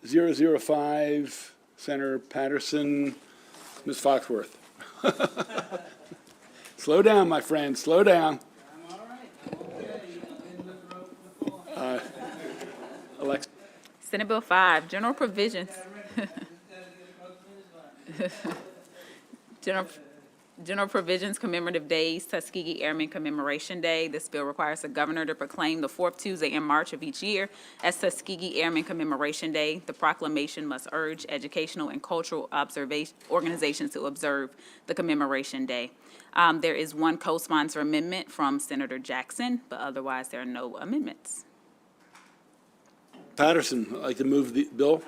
005, Senator Patterson, Ms. Foxworth. Slow down, my friend, slow down. Alexa. Senate Bill 5, General Provisions. General Provisions Commemorative Days, Tuskegee Airmen Commemoration Day. This bill requires the governor to proclaim the fourth Tuesday in March of each year as Tuskegee Airmen Commemoration Day. The proclamation must urge educational and cultural organizations to observe the commemoration day. There is one co-sponsor amendment from Senator Jackson, but otherwise there are no amendments. Patterson, I'd like to move the bill.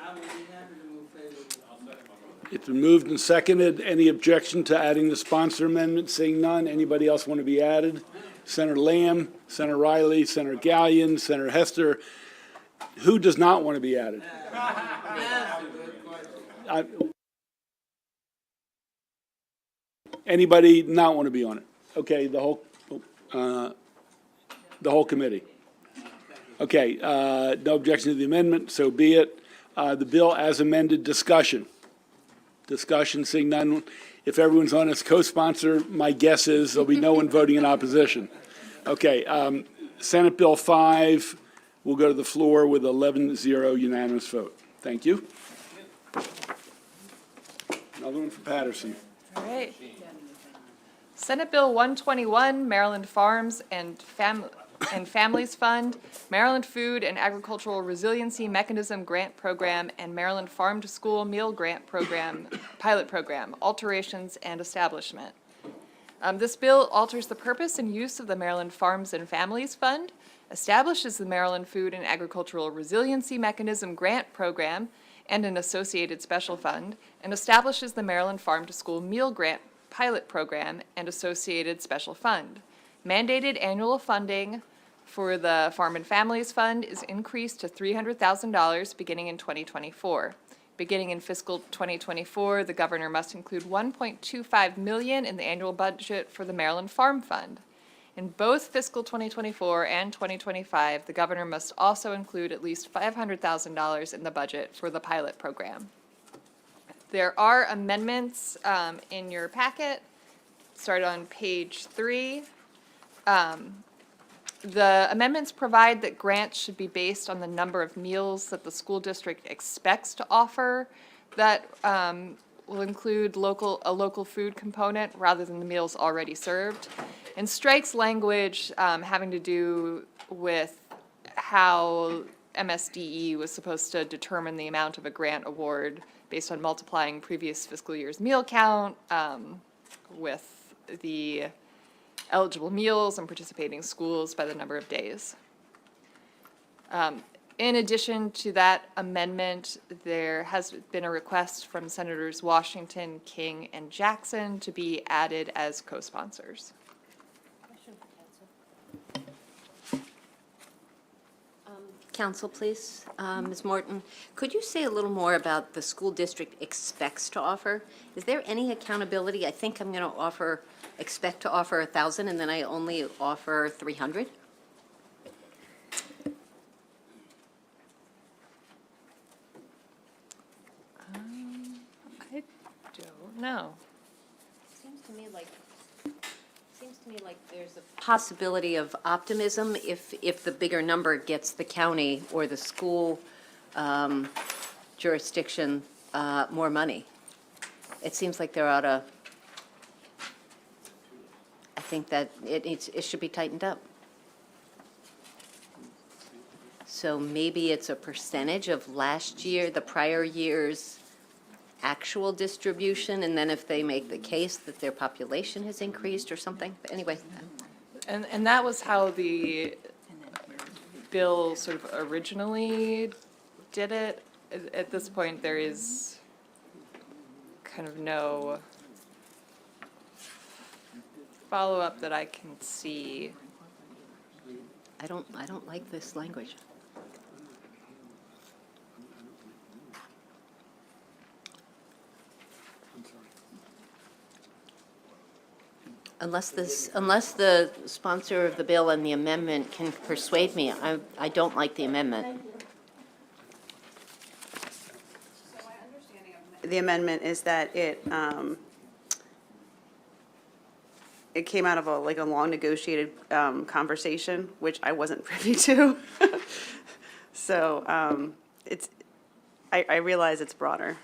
It's been moved and seconded. Any objection to adding the sponsor amendment? Seeing none. Anybody else want to be added? Senator Lamb, Senator Riley, Senator Gallion, Senator Hester. Who does not want to be added? Anybody not want to be on it? Okay, the whole committee. Okay, no objection to the amendment, so be it. The bill as amended, discussion. Discussion, seeing none. If everyone's on as co-sponsor, my guess is there'll be no one voting in opposition. Okay, Senate Bill 5 will go to the floor with 11-0 unanimous vote. Thank you. Another one for Patterson. All right. Senate Bill 121, Maryland Farms and Families Fund, Maryland Food and Agricultural Resiliency Mechanism Grant Program, and Maryland Farm to School Meal Grant Program, Pilot Program, alterations and establishment. This bill alters the purpose and use of the Maryland Farms and Families Fund, establishes the Maryland Food and Agricultural Resiliency Mechanism Grant Program and an associated special fund, and establishes the Maryland Farm to School Meal Grant Pilot Program and associated special fund. Mandated annual funding for the Farm and Families Fund is increased to $300,000 beginning in 2024. Beginning in fiscal 2024, the governor must include $1.25 million in the annual budget for the Maryland Farm Fund. In both fiscal 2024 and 2025, the governor must also include at least $500,000 in the budget for the pilot program. There are amendments in your packet. Start on page 3. The amendments provide that grants should be based on the number of meals that the school district expects to offer. That will include a local food component rather than the meals already served, and strikes language having to do with how MSDE was supposed to determine the amount of a grant award based on multiplying previous fiscal year's meal count with the eligible meals and participating schools by the number of days. In addition to that amendment, there has been a request from Senators Washington, King, and Jackson to be added as co-sponsors. Council, please. Ms. Morton, could you say a little more about the school district expects to offer? Is there any accountability? I think I'm going to expect to offer 1,000, and then I only offer 300. I don't know. Seems to me like there's a possibility of optimism if the bigger number gets the county or the school jurisdiction more money. It seems like there ought to. I think that it should be tightened up. So maybe it's a percentage of the prior year's actual distribution, and then if they make the case that their population has increased or something. But anyway. And that was how the bill sort of originally did it. At this point, there is kind of no follow-up that I can see. I don't like this language. Unless the sponsor of the bill and the amendment can persuade me, I don't like the amendment. the amendment is that it came out of a long negotiated conversation, which I wasn't privy to. So I realize it's broader.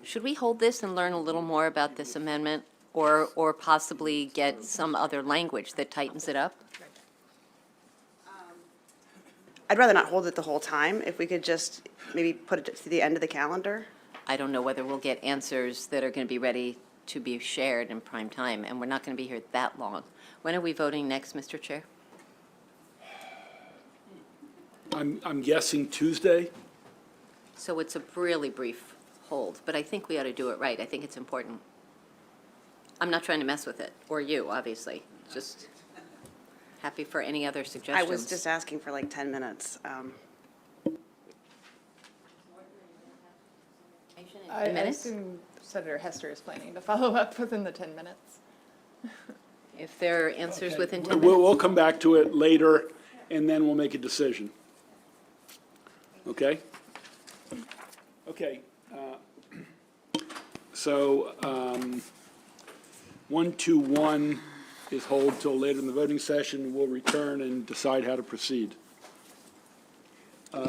Should we hold this and learn a little more about this amendment, or possibly get some other language that tightens it up? I'd rather not hold it the whole time. If we could just maybe put it to the end of the calendar. I don't know whether we'll get answers that are going to be ready to be shared in prime time, and we're not going to be here that long. When are we voting next, Mr. Chair? I'm guessing Tuesday. So it's a really brief hold, but I think we ought to do it right. I think it's important. I'm not trying to mess with it, or you, obviously. Just happy for any other I suggestions. was just asking for 10 minutes. I Minutes? assume Senator Hester is planning to follow up within the 10 minutes. If there are answers Okay. within 10 We'll minutes. come back to it later, and then we'll make a decision. Okay? Okay. So 121 is hold till later in the voting session. We'll return and decide how to proceed.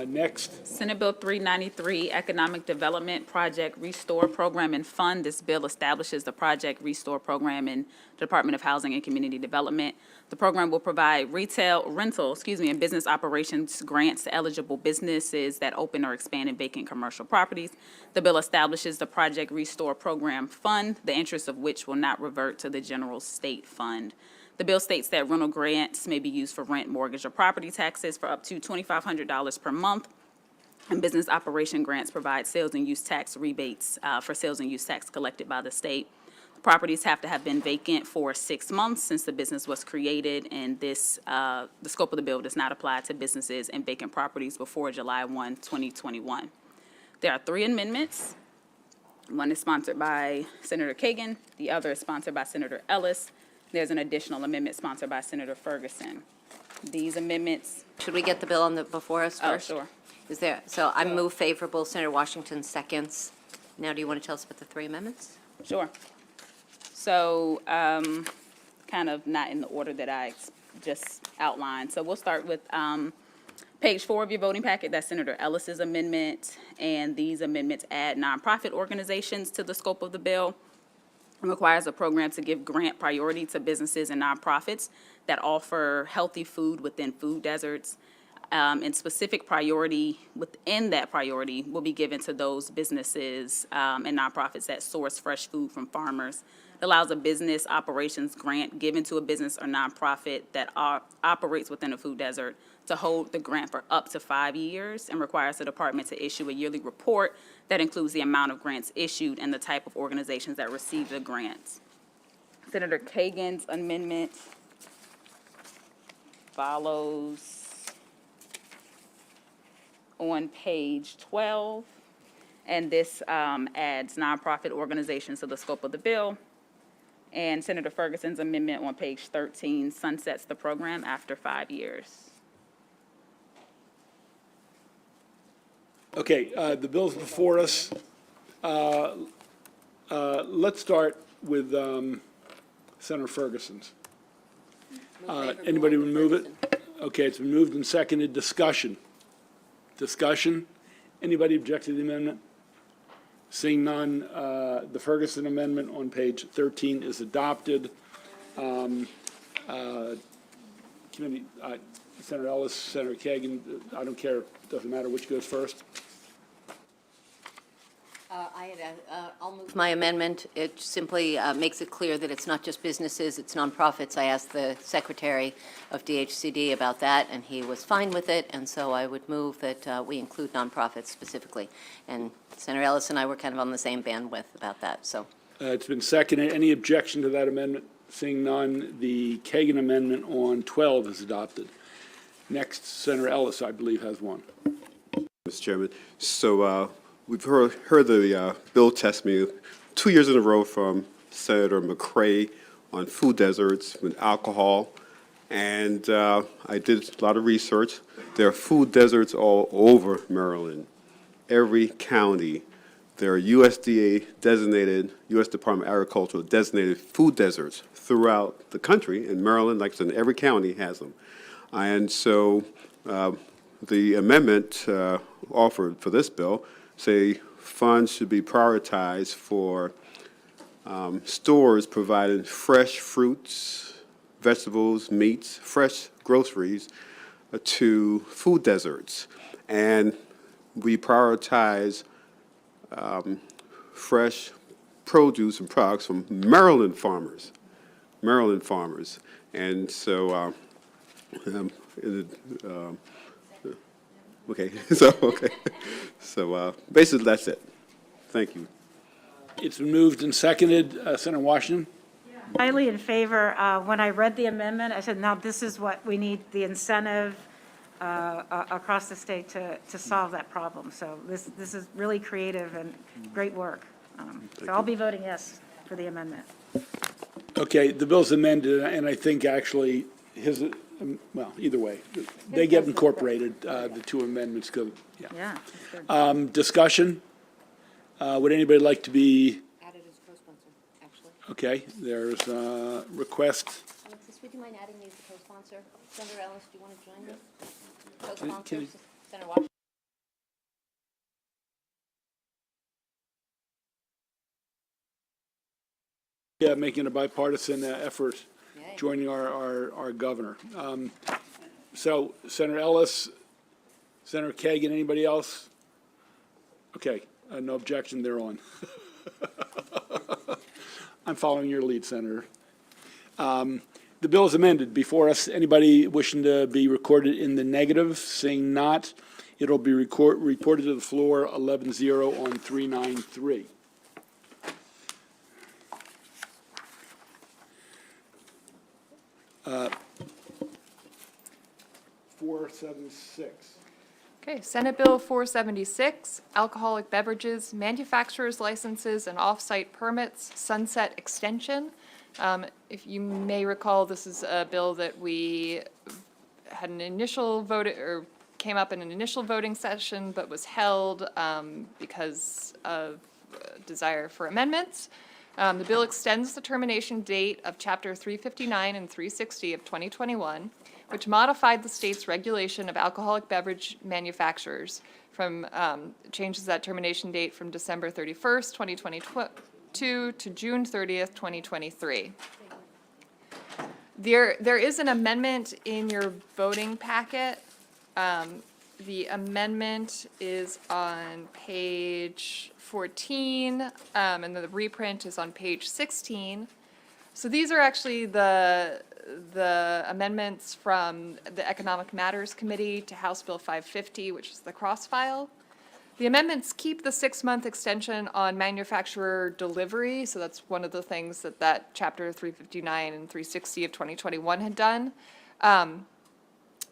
Next, Senate Bill 393, Economic Development Project Restore Program and Fund. This bill establishes the Project Restore Program in the Department of Housing and Community Development. The program will provide rental, and business operations grants to eligible businesses that open or expand in vacant commercial properties. The bill establishes the Project Restore Program Fund, the interest of which will not revert to the general state fund. The bill states that rental grants may be used for rent, mortgage, or property taxes for up to $2,500 per month. And business operation grants provide sales and use tax rebates for sales and use tax collected by the state. Properties have to have been vacant for 6 months since the business was created, and the scope of the bill does not apply to businesses and vacant properties before July 1, 2021. There are 3 amendments. One is sponsored by Senator Kagan. The other is sponsored by Senator Ellis. There's an additional amendment sponsored by Senator Ferguson. These amendments. Should we get the bill before us Oh, first? sure. Is there, so I move favorable, Senator Washington seconds. Now, do you want to tell us about the 3 amendments? Sure. So, kind of not in the order that I just outlined. So we'll start with page 4 of your voting packet. That's Senator Ellis's amendment. And these amendments add nonprofit organizations to the scope of the bill. It requires a program to give grant priority to businesses and nonprofits that offer healthy food within food deserts. And specific priority within that priority will be given to those businesses and nonprofits that source fresh food from farmers. It allows a business operations grant given to a business or nonprofit that operates within a food desert to hold the grant for up to 5 years, and requires the department to issue a yearly report that includes the amount of grants issued and the type of organizations that receive the grants. Senator Kagan's amendment follows on page 12, and this adds nonprofit organizations to the scope of the bill. And Senator Ferguson's amendment on page 13 sunsets the program after 5 years. okay, the bill's before us. Let's start with Senator Ferguson's. Anybody would move it? Okay, it's been moved and seconded. Discussion. Discussion? Anybody object to the amendment? Seeing none, the Ferguson amendment on page 13 is adopted. Senator Ellis, Senator Kagan, I don't care, doesn't matter which goes first. I'll move my amendment. It simply makes it clear that it's not just businesses, it's nonprofits. I asked the Secretary of DHCD about that, and he was fine with it, and so I would move that we include nonprofits specifically. And Senator Ellis and I were kind of on the same bandwidth about that, so. It's been seconded. Any objection to that amendment? Seeing none, the Kagan amendment on 12 is adopted. Next, Senator Ellis, I believe, has one. Mr. Chairman, so we've heard the bill testimony 2 years in a row from Senator McCray on food deserts with alcohol, And I did a lot of research. There are food deserts all over Maryland. Every county, there are USDA designated, U.S. Department of Agriculture designated food deserts throughout the country. And Maryland, like I said, every county has them. And so the amendment offered for this bill say funds should be prioritized for stores providing fresh fruits, vegetables, meats, fresh groceries to food deserts. And we prioritize fresh produce and products from Maryland farmers. And so, okay, so basically that's it. Thank you. It's been moved and seconded. Senator Washington? Highly in favor. When I read the amendment, I said, now this is what we need, the incentive across the state to solve that problem. So this is really creative and great work. So I'll be voting yes for the amendment. Okay, the bill's amended, and I think actually his, well, either way, they get incorporated, the two amendments go, yeah. Yeah, that's good. Discussion? Would anybody like to be, Added as co-sponsor, actually. okay, there's a request. Alexis, would you mind adding me as a co-sponsor? Senator Ellis, do you want to join me? Can Co-sponsor, you- Senator Washington. Yeah, making a bipartisan effort, Yay. joining our governor. So Senator Ellis, Senator Kagan, anybody else? Okay, no objection, they're on. I'm following your lead, Senator. The bill is amended. Before us, anybody wishing to be recorded in the negative? Seeing not, it'll be reported to the floor 11-0 on 393. 476. Okay, Senate Bill 476, alcoholic beverages, manufacturers' licenses, and off-site permits, sunset extension. If you may recall, this is a bill that we had an initial vote, or came up in an initial voting session, but was held because of desire for amendments. The bill extends the termination date of Chapter 359 and 360 of 2021, which modified the state's regulation of alcoholic beverage manufacturers from, changes that termination date from December 31st, 2022 to June 30th, 2023. There is an amendment in your voting packet. The amendment is on page 14, and the reprint is on page 16. So these are actually the amendments from the Economic Matters Committee to House Bill 550, which is the cross-file. The amendments keep the 6-month extension on manufacturer delivery, so that's one of the things that Chapter 359 and 360 of 2021 had done.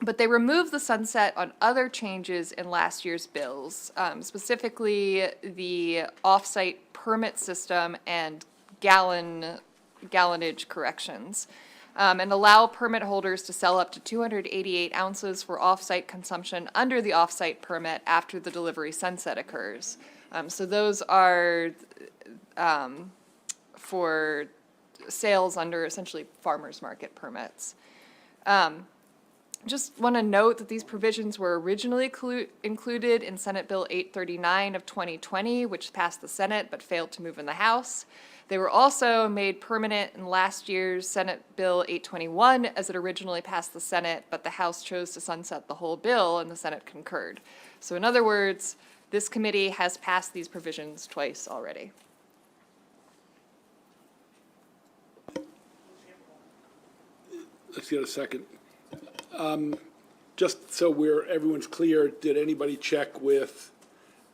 But they remove the sunset on other changes in last year's bills, specifically the off-site permit system and gallonage corrections, and allow permit holders to sell up to 288 ounces for off-site consumption under the off-site permit after the delivery sunset occurs. So those are for sales under essentially farmers market permits. Just want to note that these provisions were originally included in Senate Bill 839 of 2020, which passed the Senate but failed to move in the House. They were also made permanent in last year's Senate Bill 821 as it originally passed the Senate, but the House chose to sunset the whole bill and the Senate concurred. So in other words, this committee has passed these provisions twice already. Let's get a second. Just so everyone's clear, did anybody check with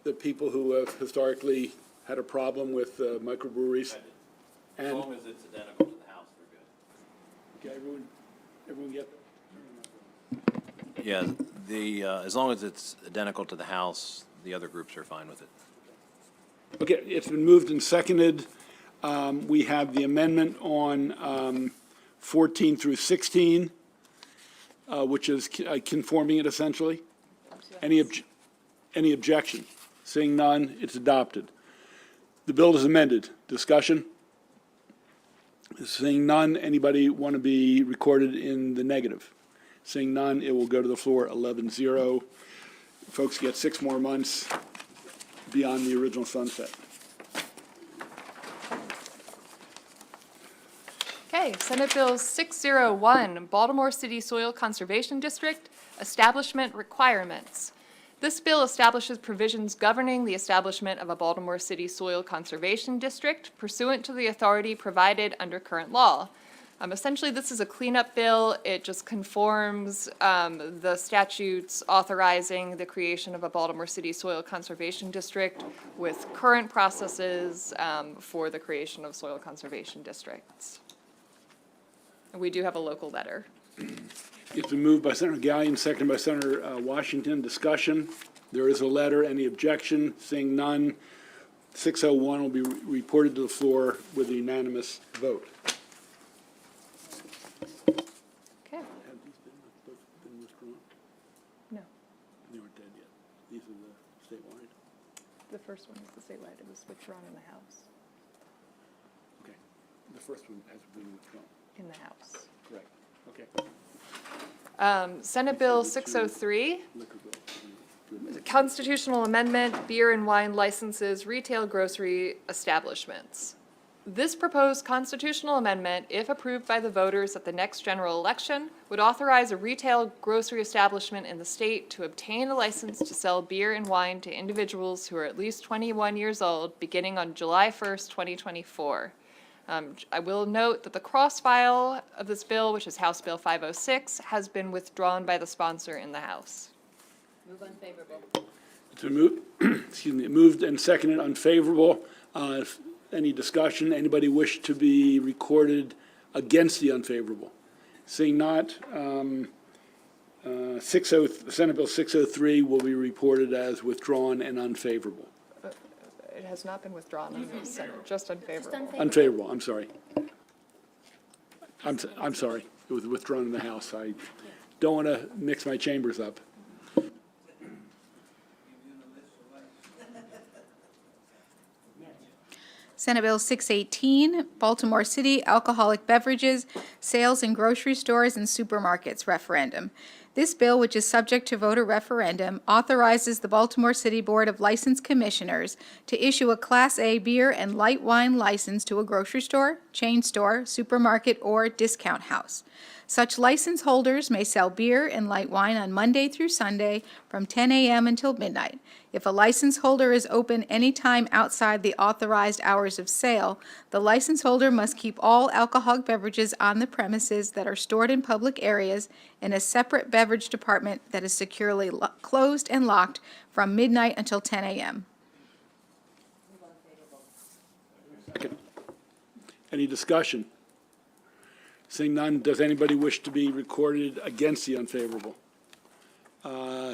the people who have historically had a problem with microbreweries? As And, long as it's identical to the house, we're good. okay, everyone get that? Yeah, as long as it's identical to the house, the other groups are fine with it. Okay, it's been moved and seconded. We have the amendment on 14 through 16. which is conforming it essentially. Any objection? Seeing none, it's adopted. The bill is amended. Discussion? Seeing none, anybody want to be recorded in the negative? Seeing none, it will go to the floor 11-0. Folks get 6 more months beyond the original sunset. Okay, Senate Bill 601, Baltimore City Soil Conservation District, Establishment Requirements. This bill establishes provisions governing the establishment of a Baltimore City Soil Conservation District pursuant to the authority provided under current law. Essentially, this is a cleanup bill. It just conforms the statutes authorizing the creation of a Baltimore City Soil Conservation District with current processes for the creation of soil conservation districts. And we do have a local letter. It's been moved by Senator Gallion, seconded by Senator Washington. Discussion. There is a letter. Any objection? Seeing none, 601 will be reported to the floor with a unanimous vote. Okay. Have these been withdrawn? No, They weren't dead yet. These are the statewide. the first one is the statewide. It was withdrawn in the House. Okay. The first one has been withdrawn. In the House. Correct. Okay. Senate Bill 603, Liquor bill. constitutional amendment, beer and wine licenses, retail grocery establishments. This proposed constitutional amendment, if approved by the voters at the next general election, would authorize a retail grocery establishment in the state to obtain a license to sell beer and wine to individuals who are at least 21 years old, beginning on July 1st, 2024. I will note that the cross-file of this bill, which is House Bill 506, has been withdrawn by the sponsor in the House. Move unfavorable. It's been moved, excuse me, moved and seconded unfavorable. If any discussion, anybody wish to be recorded against the unfavorable? Seeing not, Senate Bill 603 will be reported as withdrawn and unfavorable. It has not been withdrawn in the Senate, just unfavorable. Unfavorable, I'm sorry. I'm sorry, it was withdrawn in the House. I don't want to mix my chambers up. Senate Bill 618, Baltimore City Alcoholic Beverages, Sales in Grocery Stores and Supermarkets Referendum. This bill, which is subject to voter referendum, authorizes the Baltimore City Board of License Commissioners to issue a Class A beer and light wine license to a grocery store, chain store, supermarket, or discount house. Such license holders may sell beer and light wine on Monday through Sunday from 10 a.m. until midnight. If a license holder is open any time outside the authorized hours of sale, the license holder must keep all alcoholic beverages on the premises that are stored in public areas in a separate beverage department that is securely closed and locked from midnight until 10 a.m. Second. Any discussion? Seeing none, does anybody wish to be recorded against the unfavorable?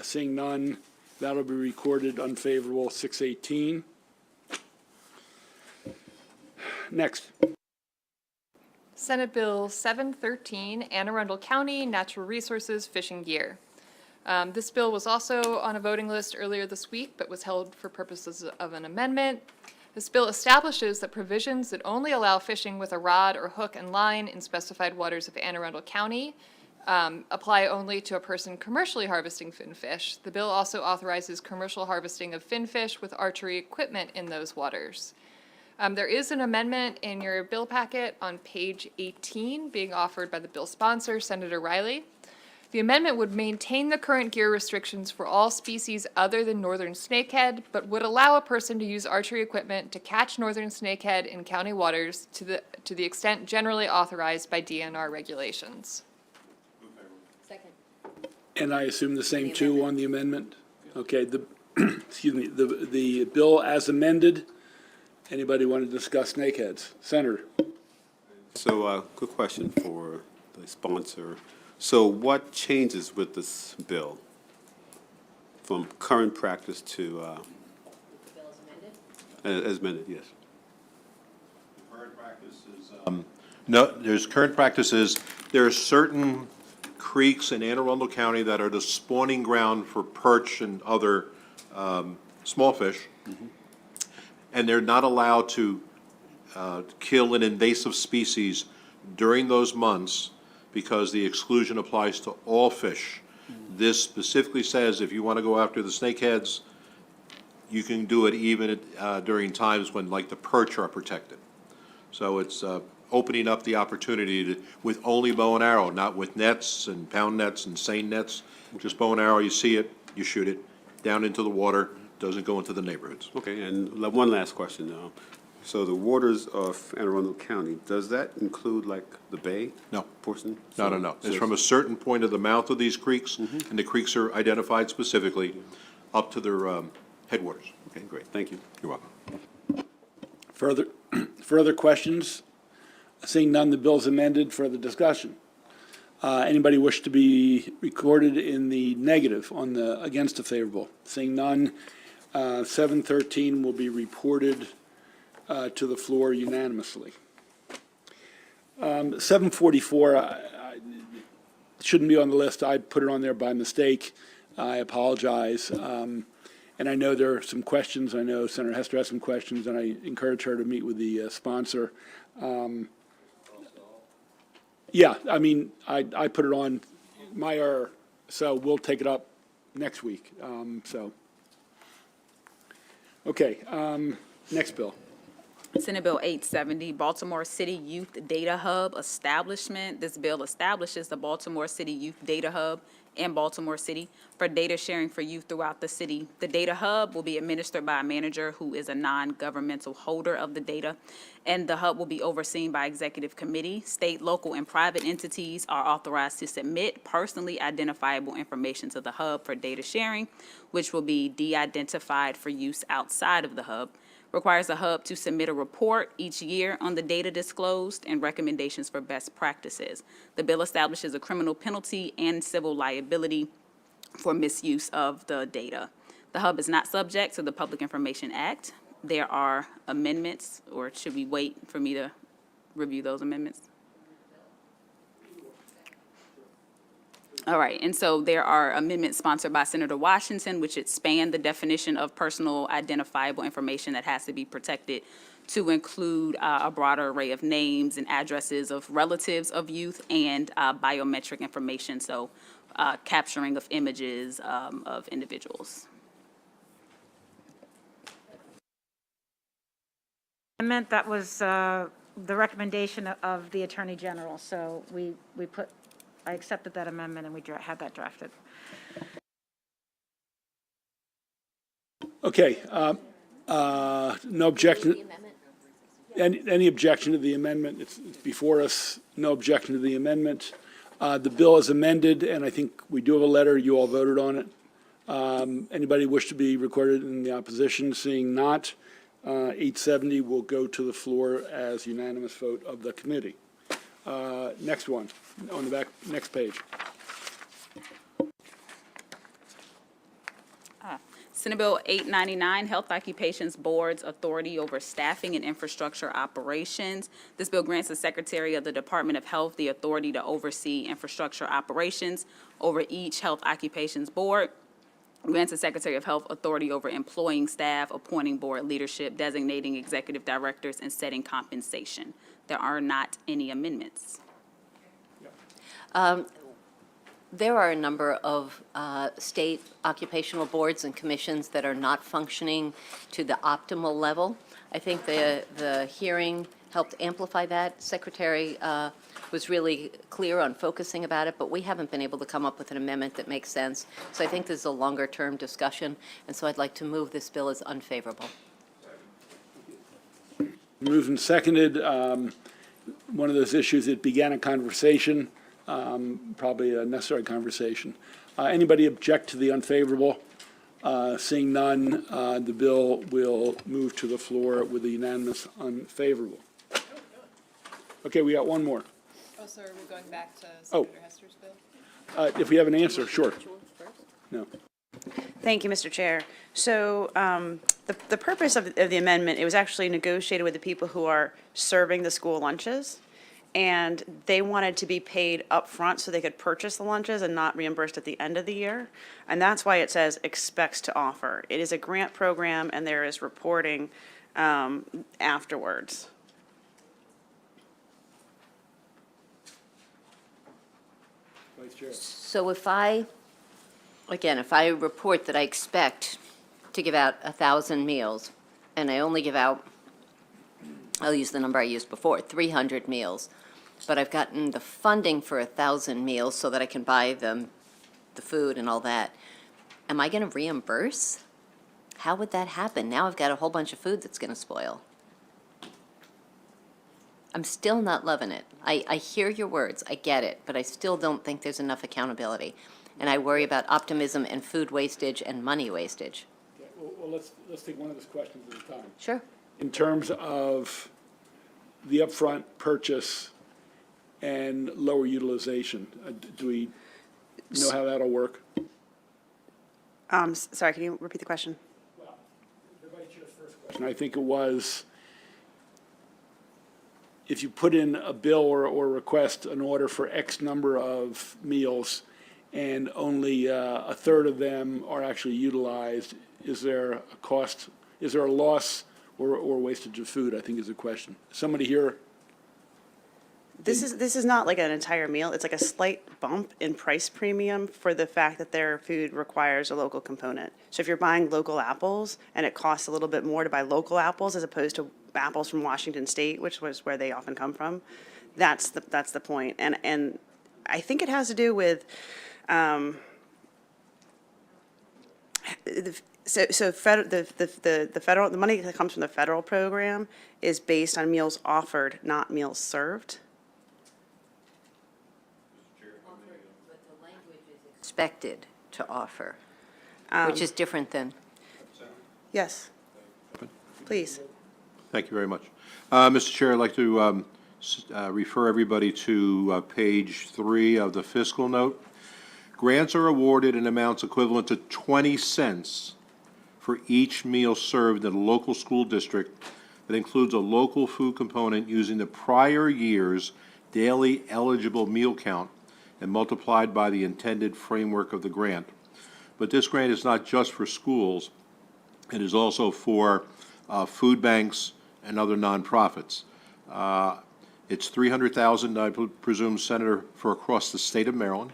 Seeing none, that'll be recorded unfavorable, 618. Next. Senate Bill 713, Anne Arundel County Natural Resources Fishing Gear. This bill was also on a voting list earlier this week, but was held for purposes of an amendment. This bill establishes that provisions that only allow fishing with a rod or hook and line in specified waters of Anne Arundel County apply only to a person commercially harvesting finfish. The bill also authorizes commercial harvesting of finfish with archery equipment in those waters. There is an amendment in your bill packet on page 18 being offered by the bill sponsor, Senator Riley. The amendment would maintain the current gear restrictions for all species other than northern snakehead, but would allow a person to use archery equipment to catch northern snakehead in county waters to the extent generally authorized by DNR regulations. Second. And I assume the same too on the amendment? Okay, excuse me, the bill as amended. Anybody want to discuss snakeheads? Senator? So, good question for the sponsor. So what changes with this bill from current practice to, The bill is amended? as amended, yes? Current practice is, no, there's current practices, there are certain creeks in Anne Arundel County that are the spawning ground for perch and other small fish. And they're not allowed to kill an invasive species during those months because the exclusion applies to all fish. This specifically says if you want to go after the snakeheads, you can do it even during times when, like, the perch are protected. So it's opening up the opportunity to, with only bow and arrow, not with nets and pound nets and seine nets. Just bow and arrow, you see it, you shoot it, down into the water, doesn't go into the neighborhoods. Okay, and one last question. So the waters of Anne Arundel County, does that include like the bay? No. Portion? No. It's from a certain point of the mouth of these creeks, and the creeks are identified specifically up to their headwaters. Okay, great, thank you. You're welcome. Further questions? Seeing none, the bill's amended. Further discussion? Anybody wish to be recorded in the negative on the, against the favorable? Seeing none, 713 will be reported to the floor unanimously. 744 shouldn't be on the list. I put it on there by mistake. I apologize. And I know there are some questions. I know Senator Hester has some questions, and I encourage her to meet with the sponsor. Yeah, I mean, I put it on my error, so we'll take it up next week. Okay, next bill. Senate Bill 870, Baltimore City Youth Data Hub Establishment. This bill establishes the Baltimore City Youth Data Hub in Baltimore City for data sharing for youth throughout the city. The data hub will be administered by a manager who is a non-governmental holder of the data, and the hub will be overseen by executive committee. State, local, and private entities are authorized to submit personally identifiable information to the hub for data sharing, which will be de-identified for use outside of the hub. Requires the hub to submit a report each year on the data disclosed and recommendations for best practices. The bill establishes a criminal penalty and civil liability for misuse of the data. The hub is not subject to the Public Information Act. There are amendments, or should we wait for me to review those amendments? All right, and so there are amendments sponsored by Senator Washington, which expand the definition of personal identifiable information that has to be protected to include a broader array of names and addresses of relatives of youth and biometric information, so capturing of images of individuals. Amendment that was the recommendation of the Attorney General, so I accepted that amendment and we had that drafted. Okay, no objection. Any objection to the amendment? It's before us. No objection to the amendment. The bill is amended, and I think we do have a letter. You all voted on it. Anybody wish to be recorded in the opposition? Seeing not, 870 will go to the floor as unanimous vote of the committee. Next one, on the back, next page. Senate Bill 899, Health Occupations Board's authority over staffing and infrastructure operations. This bill grants the Secretary of the Department of Health the authority to oversee infrastructure operations over each health occupations board. Grants the Secretary of Health authority over employing staff, appointing board leadership, designating executive directors, and setting compensation. There are not any amendments. There are a number of state occupational boards and commissions that are not functioning to the optimal level. I think the hearing helped amplify that. Secretary was really clear on focusing about it, but we haven't been able to come up with an amendment that makes sense. So I think this is a longer-term discussion, and so I'd like to move this bill as unfavorable. Moved and seconded. One of those issues that began a conversation, probably a necessary conversation. Anybody object to the unfavorable? Seeing none, the bill will move to the floor with a unanimous unfavorable. Okay, we got one more. Oh, so are we going back to Senator Hester's bill? If we have an answer, sure. No. Thank you, Mr. Chair. So the purpose of the amendment, it was actually negotiated with the people who are serving the school lunches. And they wanted to be paid upfront so they could purchase the lunches and not reimbursed at the end of the year. And that's why it says expects to offer. It is a grant program and there is reporting afterwards. Vice Chair. So if I report that I expect to give out 1,000 meals, and I only give out, I'll use the number I used before, 300 meals, but I've gotten the funding for 1,000 meals so that I can buy them, the food and all that, am I going to reimburse? How would that happen? Now I've got a whole bunch of food that's going to spoil. I'm still not loving it. I hear your words, I get it, but I still don't think there's enough accountability. And I worry about optimism and food wastage and money wastage. Okay, well, let's take one of those questions at a time. Sure. In terms of the upfront purchase and lower utilization, do we know how that'll work? Sorry, can you repeat the question? The Vice Chair's first question, I think it was, if you put in a bill or request an order for X number of meals and only a third of them are actually utilized, is there a cost, is there a loss or wastage of food, I think is the question. Somebody here? This is not like an entire meal. It's like a slight bump in price premium for the fact that their food requires a local component. So if you're buying local apples and it costs a little bit more to buy local apples as opposed to apples from Washington State, which was where they often come from, that's the point. And I think it has to do with the money that comes from the federal program is based on meals offered, not meals served. Expected to offer, which is different than, Yes. Please. Thank you very much. Mr. Chair, I'd like to refer everybody to page 3 of the fiscal note. Grants are awarded in amounts equivalent to 20 cents for each meal served in a local school district that includes a local food component using the prior year's daily eligible meal count and multiplied by the intended framework of the grant. But this grant is not just for schools. It is also for food banks and other nonprofits. It's $300,000, I presume, Senator, for across the state of Maryland.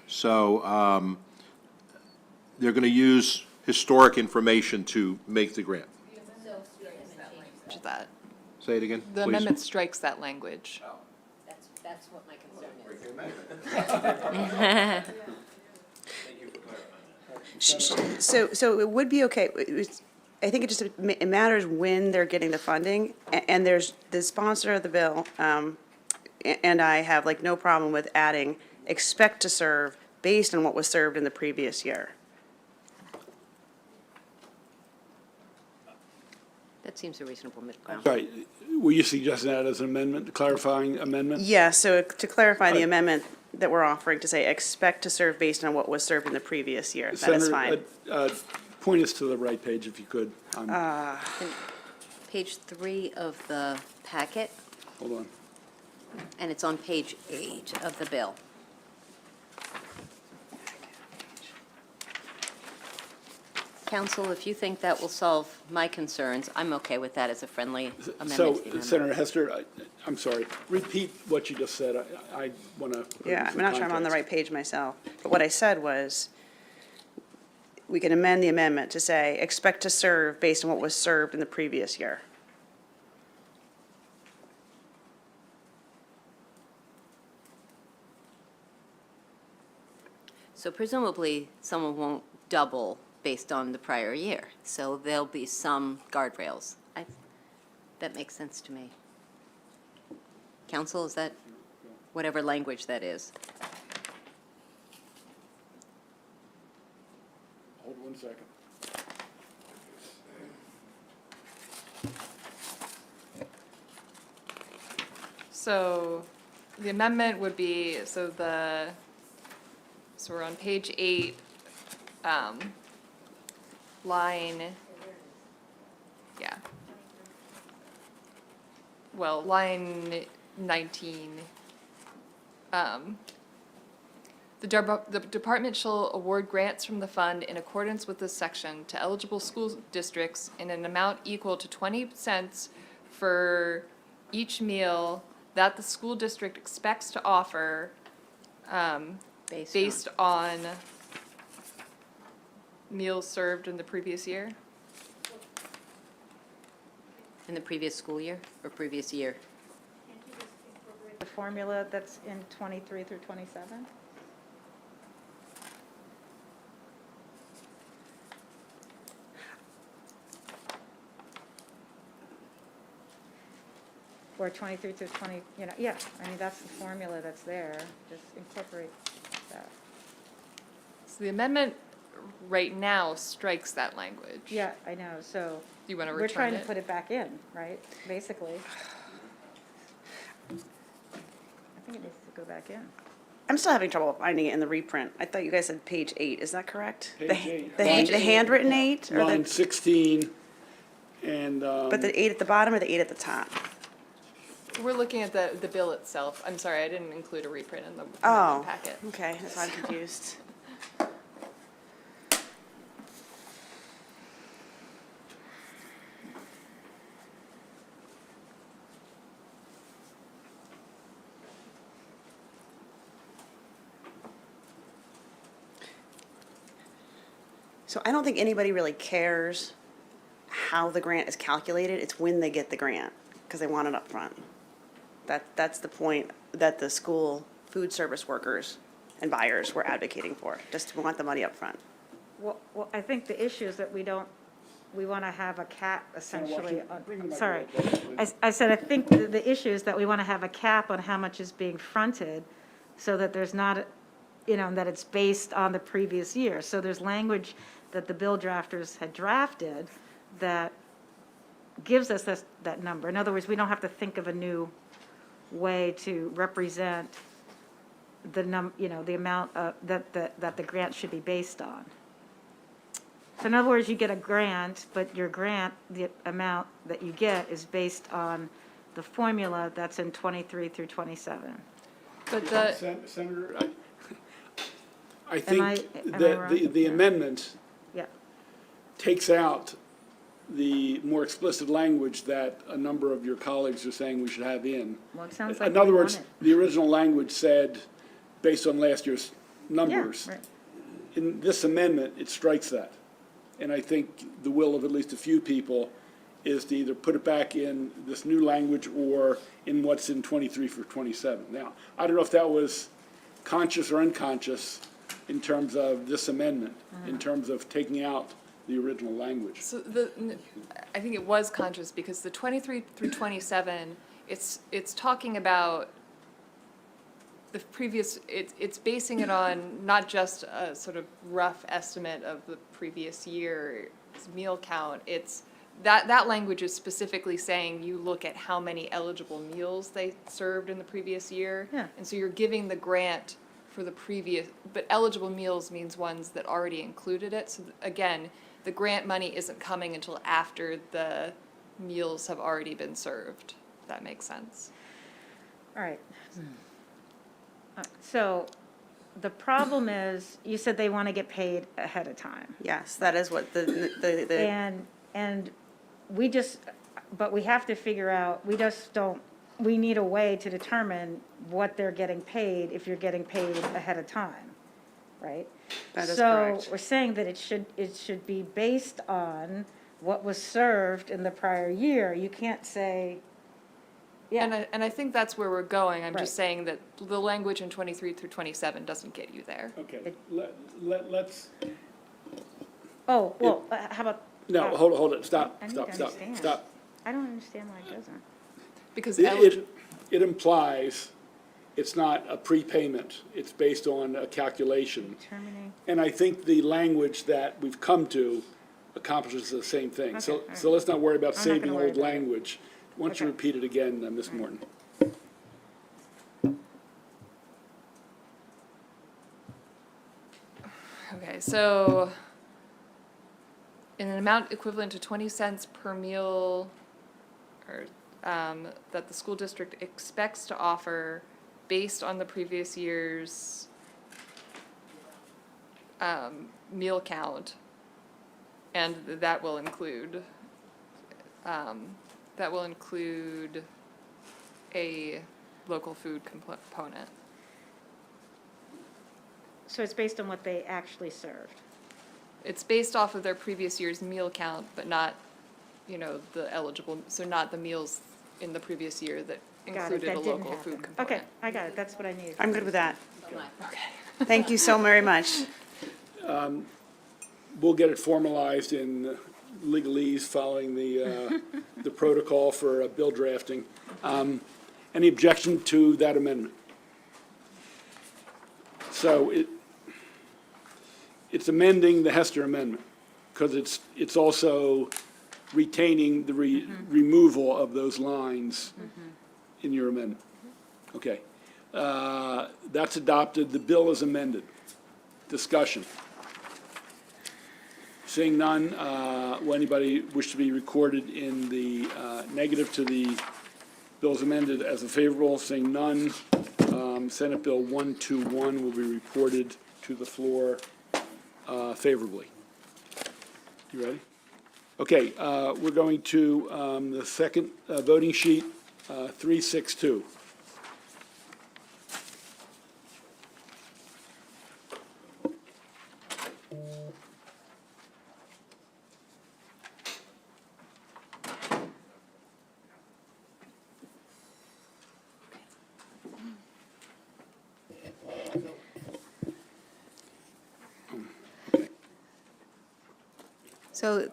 So they're going to use historic information to make the grant. That. Say it again, The please. amendment strikes that language. that's what my concern is. So it would be okay. I think it matters when they're getting the funding, and there's the sponsor of the bill, and I have like no problem with adding expect to serve based on what was served in the previous year. That seems a reasonable middle ground. Sorry, were you suggesting that as an amendment, clarifying amendment? Yeah, so to clarify the amendment that we're offering to say expect to serve based on what was served in the previous year, that is fine. Senator, point us to the right page if you could. Page 3 of the packet, Hold on. and it's on page 8 of the bill. Council, if you think that will solve my concerns, I'm okay with that as a friendly amendment to the So, amendment. Senator Hester, I'm sorry, repeat what you just said. I want to. Yeah, I'm not sure I'm on the right page myself, but what I said was, we can amend the amendment to say, expect to serve based on what was served in the previous year. So presumably, someone won't double based on the prior year, so there'll be some guardrails. That makes sense to me. Council, is that whatever language that is? Hold 1 second. So the amendment would be, so we're on page 8, line, yeah. Well, line 19. The department shall award grants from the fund in accordance with this section to eligible school districts in an amount equal to 20 cents for each meal that the school district expects to offer based on meals served in the previous year. In the previous school year or previous year? The formula that's in 23 through 27? Or 23 through 20, yeah, I mean, that's the formula that's there, just incorporate that. So the amendment right now strikes that language. Yeah, I know, so. You want to We're return trying to it? put it back in, right, basically. I think it needs to go back in. I'm still having trouble finding it in the reprint. I thought you guys said page 8, is that correct? Page The- 8. The Line- the handwritten 8? Or Line the, 16, and, but the 8 at the bottom or the 8 at the top? We're looking at the bill itself. I'm sorry, I didn't include a reprint in the Oh, amendment packet. okay, that's why I'm confused. So I don't think anybody really cares how the grant is calculated. It's when they get the grant, because they want it up front. That's the point that the school food service workers and buyers were advocating for, just want the money up front. Well, I think the issue is that we want to have a cap essentially, bring the I'm sorry. microphone closer, I said, I think the issue is that we want to have a cap on how much is being fronted so that there's not, that it's based on the previous year. So there's language that the bill drafters had drafted that gives us that number. In other words, we don't have to think of a new way to represent the the amount that the grant should be based on. So in other words, you get a grant, but your grant, the amount that you get is based on the formula that's in 23 through 27. But the, Senator, I Am think I that wrong? the Yeah. amendment Yeah, takes out the more explicit language that a number of your colleagues are saying we should have in. well, it sounds like In other we words, want the original language said, based on last year's it. numbers. Yeah, right. In this amendment, it strikes that. And I think the will of at least a few people is to either put it back in this new language or in what's in 23 for 27. Now, I don't know if that was conscious or unconscious in terms of this amendment, in terms of taking out the original language. so I think it was conscious because the 23 through 27, it's talking about the previous, it's basing it on not just a sort of rough estimate of the previous year's meal count. It's, that language is specifically saying you look at how many eligible meals they served in the previous year. Yeah. And so you're giving the grant for the previous, but eligible meals means ones that already included it. So again, the grant money isn't coming until after the meals have already been served. If that makes sense. All right. So the problem is, you said they want to get paid ahead of time. Yes, that is what the And we just, but we have to figure out, we need a way to determine what they're getting paid if you're getting paid ahead of time, right? That is So correct. we're saying that it should be based on what was served in the prior year. You can't say, yeah, And I think that's where we're going. I'm Right. just saying that the language in 23 through 27 doesn't get you there. Okay, let's, oh, well, how about? no, hold it, stop, I need stop, to stop, understand. stop. I don't understand why it doesn't. Because It implies it's not a prepayment, it's based on a calculation. Determining, And I think the language that we've come to accomplishes the same thing. So, Okay, all right. so let's not worry about I'm not saving gonna worry old about it. language. Why don't you Okay. repeat it again, Ms. Morton? Okay, so in an amount equivalent to 20 cents per meal, or that the school district expects to offer based on the previous year's meal count. And that will include a local food component. So it's based on what they actually served. It's based off of their previous year's meal count, but not, the eligible, so not the meals in the previous year that Got it, included that a didn't local food happen. component. Okay, I got it, that's what I needed. I'm good with that. Thank you so very much. We'll get it formalized in legalese following the protocol for bill drafting. Any objection to that amendment? So it's amending the Hester amendment, because it's also retaining the removal of those lines in your amendment. Okay. That's adopted. The bill is amended. Discussion. Seeing none, will anybody wish to be recorded in the negative to the bills amended as a favorable? Seeing none, Senate Bill 121 will be reported to the floor favorably. You ready? Okay, we're going to the second voting sheet, 362. So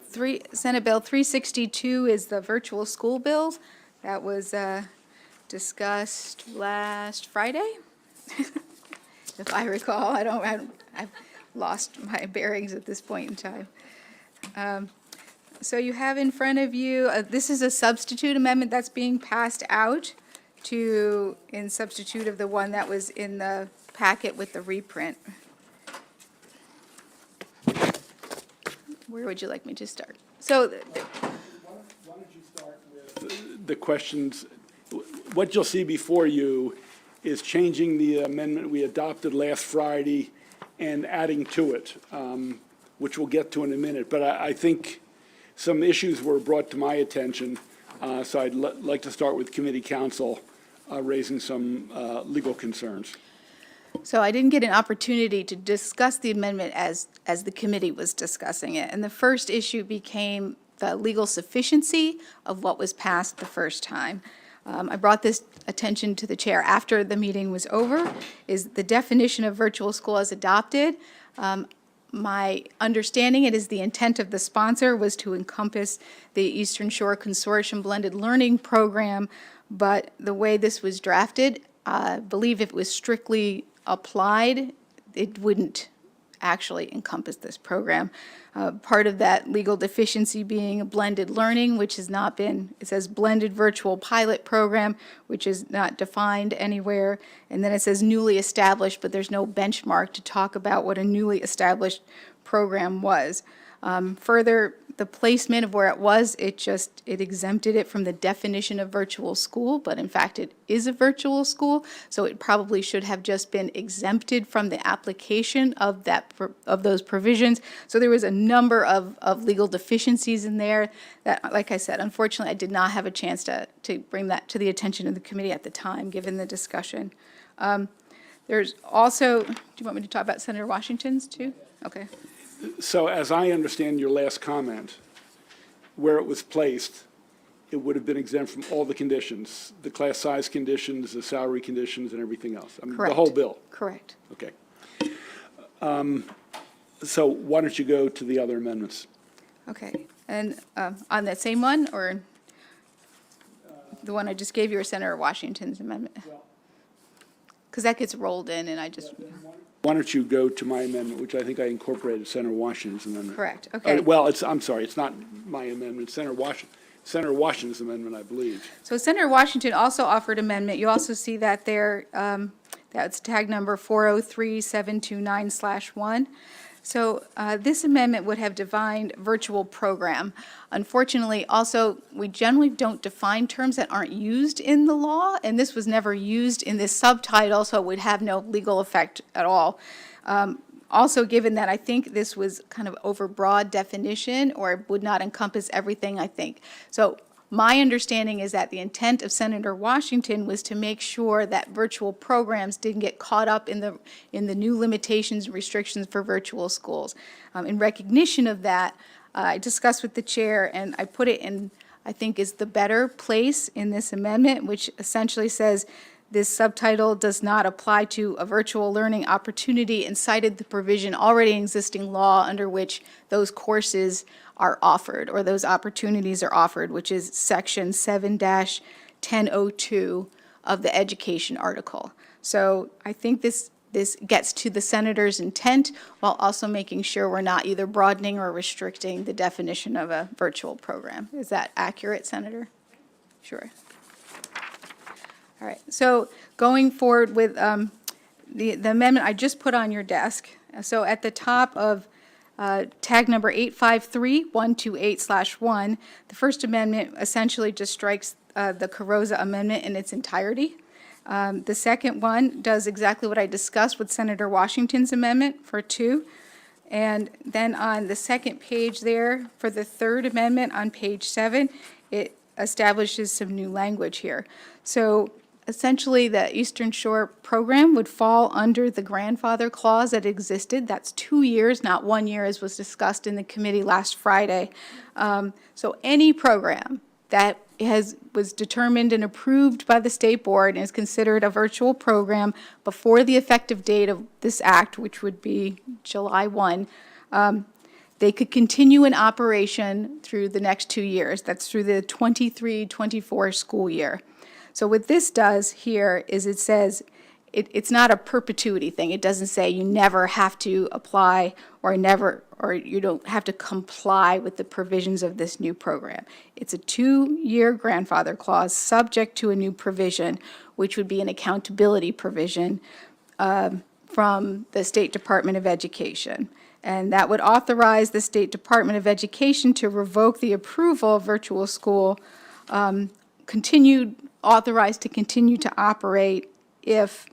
Senate Bill 362 is the virtual school bills. That was discussed last Friday, if I recall. I've lost my bearings at this point in time. So you have in front of you, this is a substitute amendment that's being passed out in substitute of the one that was in the packet with the reprint. Where would you like me to start? So, Why don't you start with the questions? What you'll see before you is changing the amendment we adopted last Friday and adding to it, which we'll get to in a minute. But I think some issues were brought to my attention, so I'd like to start with committee counsel raising some legal concerns. So I didn't get an opportunity to discuss the amendment as the committee was discussing it. And the first issue became the legal sufficiency of what was passed the first time. I brought this attention to the chair after the meeting was over, is the definition of virtual school as adopted. My understanding, it is the intent of the sponsor was to encompass the Eastern Shore Consortium Blended Learning Program, but the way this was drafted, I believe if it was strictly applied, it wouldn't actually encompass this program. Part of that legal deficiency being a blended learning, which has not been, it says blended virtual pilot program, which is not defined anywhere. And then it says newly established, but there's no benchmark to talk about what a newly established program was. Further, the placement of where it was, it exempted it from the definition of virtual school, but in fact it is a virtual school, so it probably should have just been exempted from the application of those provisions. So there was a number of legal deficiencies in there that, like I said, unfortunately I did not have a chance to bring that to the attention of the committee at the time, given the discussion. There's also, do you want me to talk about Senator Washington's too? Okay. So as I understand your last comment, where it was placed, it would have been exempt from all the conditions, the class size conditions, the salary conditions, and everything else. I mean, the whole bill. Correct. Okay. So why don't you go to the other amendments? Okay. And on that same one, or the one I just gave you, or Senator Washington's amendment? Because that gets rolled in, and I just... Why don't you go to my amendment, which I think I incorporated Senator Washington's amendment. Correct, okay. Well, I'm sorry, it's not my amendment, Senator Washington's amendment, I believe. So Senator Washington also offered amendment. You also see that there, that's tag number 403729/1. So this amendment would have defined virtual program. Unfortunately, also, we generally don't define terms that aren't used in the law, and this was never used in this subtitle, so it would have no legal effect at all. Also, given that I think this was kind of overbroad definition, or would not encompass everything, I think. So my understanding is that the intent of Senator Washington was to make sure that virtual programs didn't get caught up in the new limitations and restrictions for virtual schools. In recognition of that, I discussed with the chair, and I put it in, I think, is the better place in this amendment, which essentially says this subtitle does not apply to a virtual learning opportunity, and cited the provision already in existing law under which those courses are offered, or those opportunities are offered, which is section 7-1002 of the education article. So I think this gets to the senator's intent while also making sure we're not either broadening or restricting the definition of a virtual program. Is that accurate, Senator? Sure. All right, so going forward with the amendment I just put on your desk. So at the top of tag number 853128/1, the First Amendment essentially just strikes the Carrozza Amendment in its entirety. The second one does exactly what I discussed with Senator Washington's amendment for 2. And then on the second page there, for the Third Amendment on page 7, it establishes some new language here. So essentially, the Eastern Shore program would fall under the grandfather clause that existed. That's 2 years, not 1 year, as was discussed in the committee last Friday. So any program that was determined and approved by the state board and is considered a virtual program before the effective date of this act, which would be July 1, they could continue in operation through the next 2 years. That's through the 23-24 school year. So what this does here is it says it's not a perpetuity thing. It doesn't say you never have to apply or you don't have to comply with the provisions of this new program. It's a 2-year grandfather clause subject to a new provision, which would be an accountability provision from the State Department of Education. And that would authorize the State Department of Education to revoke the approval of virtual school, authorized to continue to operate if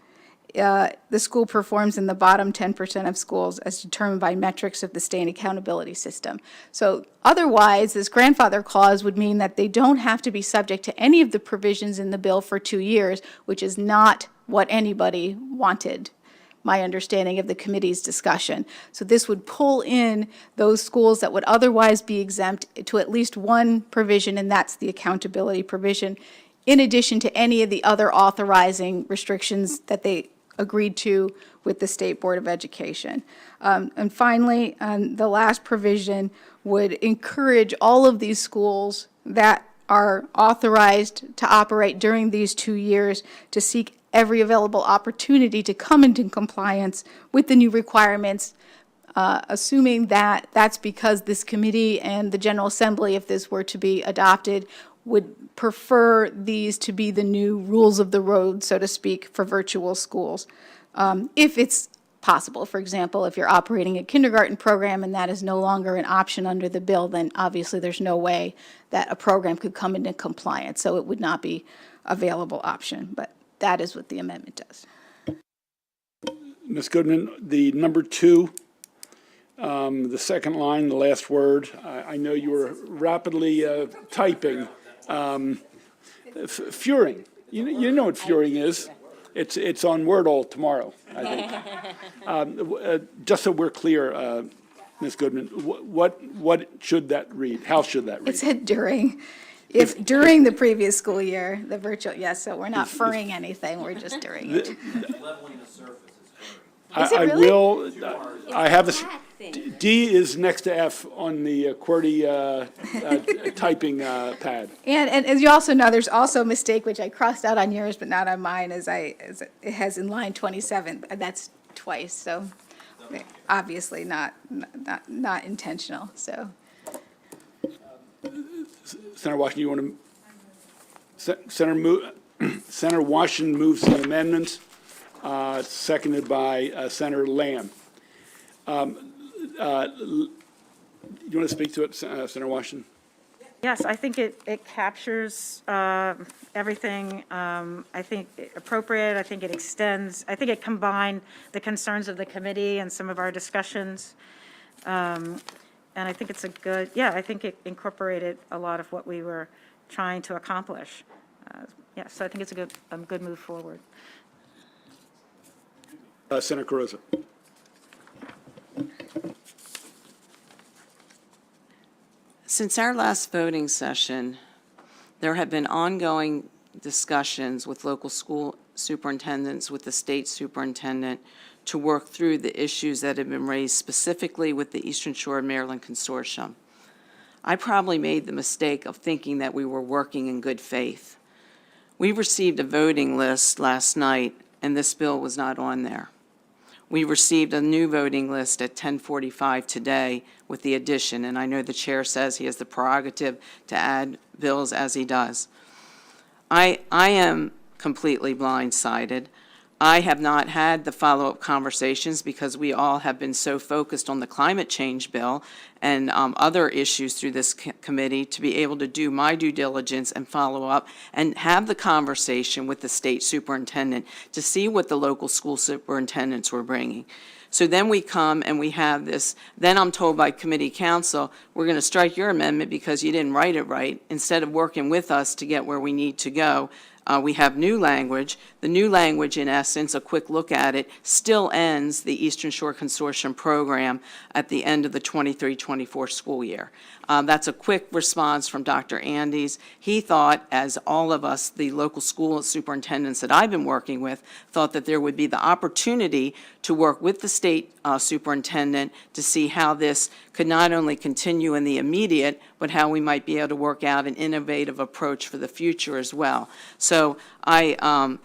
the school performs in the bottom 10% of schools as determined by metrics of the state accountability system. So otherwise, this grandfather clause would mean that they don't have to be subject to any of the provisions in the bill for 2 years, which is not what anybody wanted, my understanding of the committee's discussion. So this would pull in those schools that would otherwise be exempt to at least one provision, and that's the accountability provision, in addition to any of the other authorizing restrictions that they agreed to with the State Board of Education. And finally, the last provision would encourage all of these schools that are authorized to operate during these 2 years to seek every available opportunity to come into compliance with the new requirements, assuming that that's because this committee and the General Assembly, if this were to be adopted, would prefer these to be the new rules of the road, so to speak, for virtual schools. If it's possible, for example, if you're operating a kindergarten program and that is no longer an option under the bill, then obviously there's no way that a program could come into compliance, so it would not be available option. But that is what the amendment does. Ms. Goodman, the number 2, the second line, the last word, I know you were rapidly typing. Furing. You know what furing is. It's on Wordle tomorrow, I think. Just so we're clear, Ms. Goodman, what should that read? How should that read? It said during. If during the previous school year, the virtual, yes, so we're not furring anything, we're just during it. Leveling the surface Is it really? I have a, D is next to F on the QWERTY typing pad. And as you also know, there's also a mistake, which I crossed out on yours, but not on mine, as it has in line 27, and that's twice, so obviously not intentional, so. Senator Washington, you want to, Senator Washington moves the amendment, seconded by Senator Lamb. You want to speak to it, Senator Washington? Yes, I think it captures everything, I think appropriate, I think it extends, I think it combined the concerns of the committee and some of our discussions. And I think it's a good, I think it incorporated a lot of what we were trying to accomplish. So I think it's a good move forward. Senator Carrizo. Since our last voting session, there have been ongoing discussions with local school superintendents, with the state superintendent, to work through the issues that have been raised specifically with the Eastern Shore of Maryland Consortium. I probably made the mistake of thinking that we were working in good faith. We received a voting list last night, and this bill was not on there. We received a new voting list at 10:45 today with the addition, and I know the chair says he has the prerogative to add bills as he does. I am completely blindsided. I have not had the follow-up conversations because we all have been so focused on the climate change bill and other issues through this committee to be able to do my due diligence and follow up and have the conversation with the state superintendent to see what the local school superintendents were bringing. So then we come and we have this, then I'm told by committee counsel, we're going to strike your amendment because you didn't write it right, instead of working with us to get where we need to go. We have new language. The new language, in essence, a quick look at it, still ends the Eastern Shore Consortium program at the end of the 23-24 school year. That's a quick response from Dr. Andes. He thought, as all of us, the local school superintendents that I've been working with, thought that there would be the opportunity to work with the state superintendent to see how this could not only continue in the immediate, but how we might be able to work out an innovative approach for the future as well. So I'm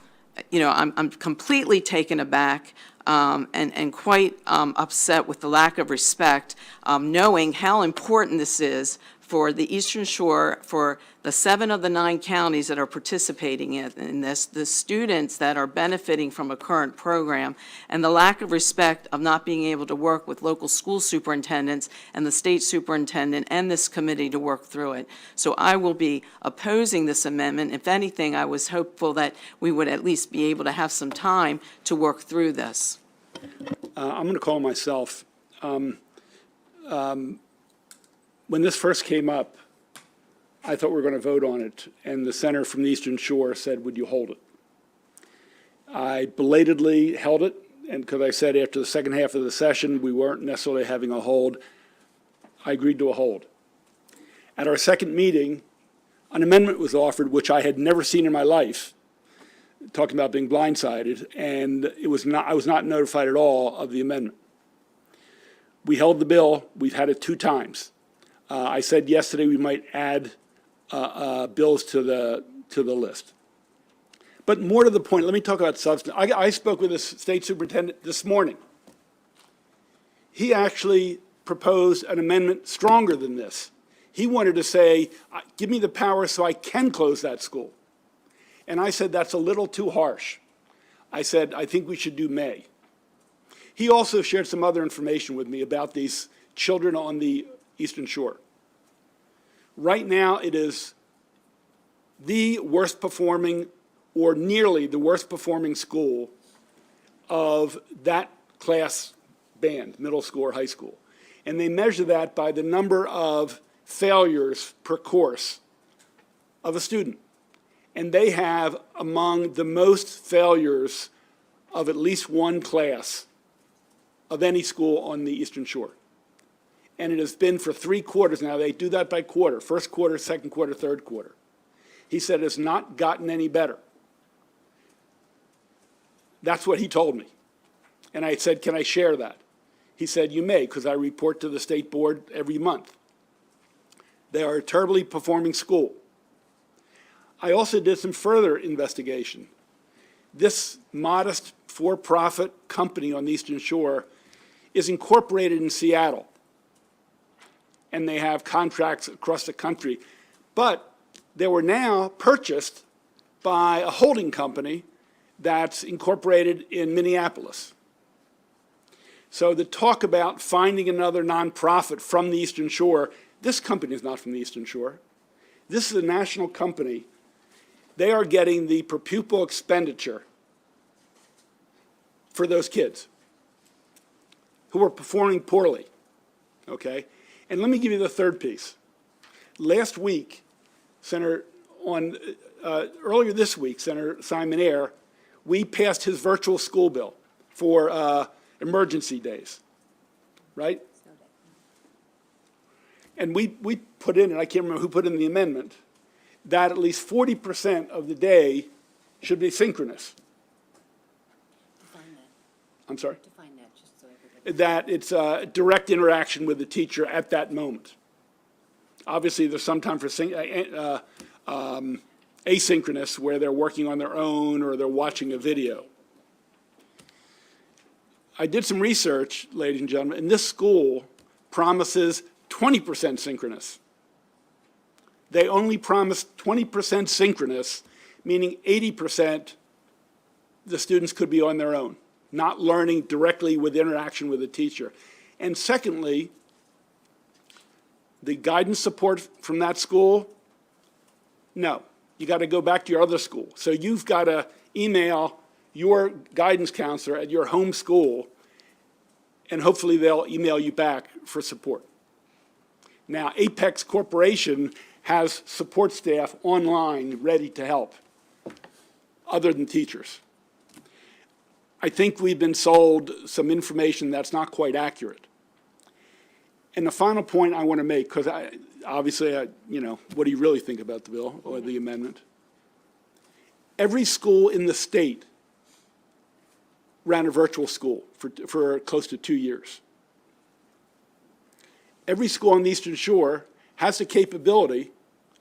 completely taken aback and quite upset with the lack of respect, knowing how important this is for the Eastern Shore, for the 7 of the 9 counties that are participating in this, the students that are benefiting from a current program, and the lack of respect of not being able to work with local school superintendents and the state superintendent and this committee to work through it. So I will be opposing this amendment. If anything, I was hopeful that we would at least be able to have some time to work through this. I'm going to call myself. When this first came up, I thought we were going to vote on it, and the senator from the Eastern Shore said, would you hold it? I belatedly held it, and because I said after the second half of the session we weren't necessarily having a hold, I agreed to a hold. At our second meeting, an amendment was offered which I had never seen in my life, talking about being blindsided, and I was not notified at all of the amendment. We held the bill. We've had it 2 times. I said yesterday we might add bills to the list. But more to the point, let me talk about substance. I spoke with the state superintendent this morning. He actually proposed an amendment stronger than this. He wanted to say, give me the power so I can close that school. And I said, that's a little too harsh. I said, I think we should do May. He also shared some other information with me about these children on the Eastern Shore. Right now, it is the worst performing, or nearly the worst performing school of that class band, middle school or high school. And they measure that by the number of failures per course of a student. And they have among the most failures of at least one class of any school on the Eastern Shore. And it has been for 3 quarters now. They do that by quarter, first quarter, second quarter, third quarter. He said it's not gotten any better. That's what he told me. And I said, can I share that? He said, you may, because I report to the state board every month. They are a terribly performing school. I also did some further investigation. This modest for-profit company on the Eastern Shore is incorporated in Seattle, and they have contracts across the country. But they were now purchased by a holding company that's incorporated in Minneapolis. So the talk about finding another nonprofit from the Eastern Shore, this company is not from the Eastern Shore. This is a national company. They are getting the per pupil expenditure for those kids who are performing poorly, okay? And let me give you the third piece. Last week, earlier this week, Senator Simon Ayer, we passed his virtual school bill for emergency days, right? And we put in, and I can't remember who put in the amendment, that at least 40% of the day should be synchronous. Define that. I'm sorry? Define that, just so everybody. That it's a direct interaction with the teacher at that moment. Obviously, there's some time for asynchronous where they're working on their own or they're watching a video. I did some research, ladies and gentlemen, and this school promises 20% synchronous. They only promise 20% synchronous, meaning 80% the students could be on their own, not learning directly with interaction with the teacher. And secondly, the guidance support from that school, no. You got to go back to your other school. So you've got to email your guidance counselor at your home school, and hopefully they'll email you back for support. Now, Apex Corporation has support staff online ready to help, other than teachers. I think we've been sold some information that's not quite accurate. And the final point I want to make, because obviously, what do you really think about the bill or the amendment? Every school in the state ran a virtual school for close to 2 years. Every school on the Eastern Shore has the capability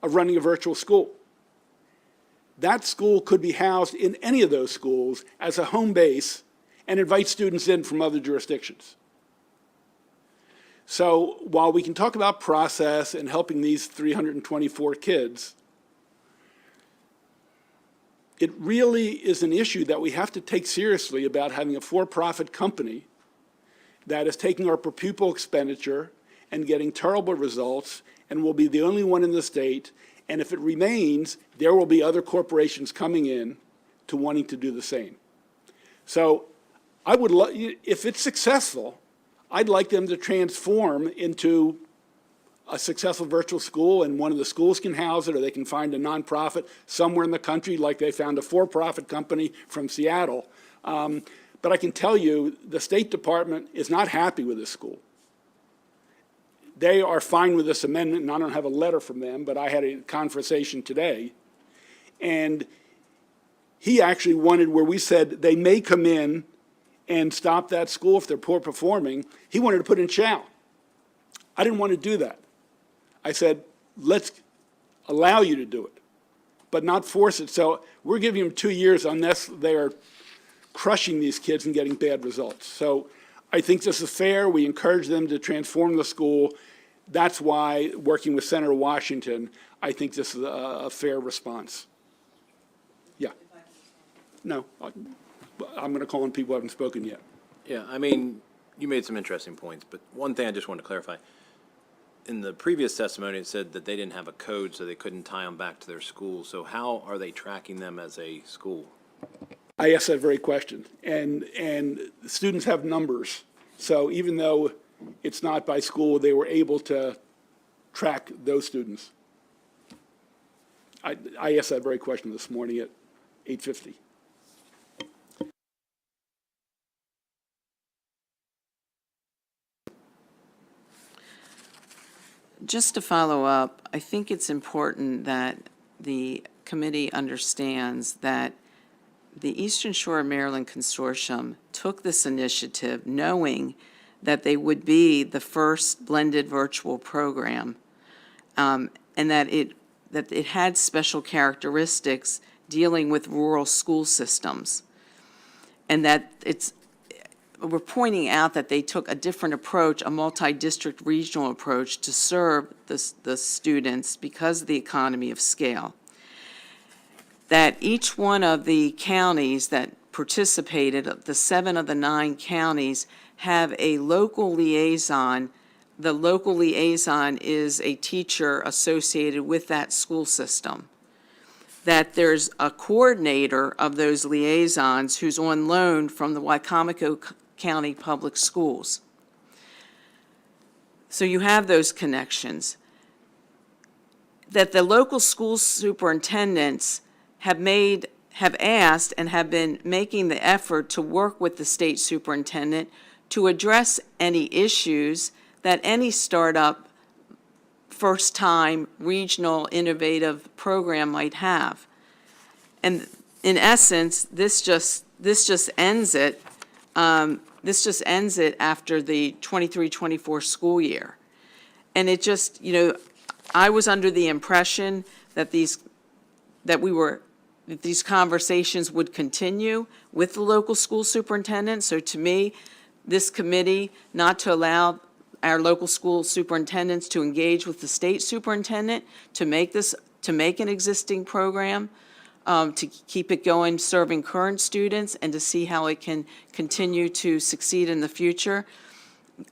of running a virtual school. That school could be housed in any of those schools as a home base and invite students in from other jurisdictions. So while we can talk about process and helping these 324 kids, it really is an issue that we have to take seriously about having a for-profit company that is taking our per pupil expenditure and getting terrible results and will be the only one in the state. And if it remains, there will be other corporations coming in to wanting to do the same. So I would love, if it's successful, I'd like them to transform into a successful virtual school, and one of the schools can house it, or they can find a nonprofit somewhere in the country, like they found a for-profit company from Seattle. But I can tell you, the State Department is not happy with this school. They are fine with this amendment, and I don't have a letter from them, but I had a conversation today. And he actually wanted, where we said they may come in and stop that school if they're poor performing, he wanted to put in shall. I didn't want to do that. I said, let's allow you to do it, but not force it. So we're giving them 2 years unless they are crushing these kids and getting bad results. So I think this is fair. We encourage them to transform the school. That's why, working with Senator Washington, I think this is a fair response. Yeah. No, I'm going to call on people who haven't spoken yet. Yeah, I mean, you made some interesting points, but one thing I just wanted to clarify. In the previous testimony, it said that they didn't have a code, so they couldn't tie them back to their school. So how are they tracking them as a school? I asked that very question, and students have numbers. So even though it's not by school, they were able to track those students. I asked that very question this morning at 8:50. Just to follow up, I think it's important that the committee understands that the Eastern Shore of Maryland Consortium took this initiative knowing that they would be the first blended virtual program, and that it had special characteristics dealing with rural school systems, and that we're pointing out that they took a different approach, a multi-district regional approach to serve the students because of the economy of scale. That each one of the counties that participated, the 7 of the 9 counties, have a local liaison. The local liaison is a teacher associated with that school system. That there's a coordinator of those liaisons who's on loan from the Wycomico County Public Schools. So you have those connections. That the local school superintendents have asked and have been making the effort to work with the state superintendent to address any issues that any startup, first-time, regional, innovative program might have. And in essence, this just ends it. This just ends it after the 23-24 school year. And it just, I was under the impression that these conversations would continue with the local school superintendent. So to me, this committee, not to allow our local school superintendents to engage with the state superintendent to make an existing program, to keep it going, serving current students, and to see how it can continue to succeed in the future.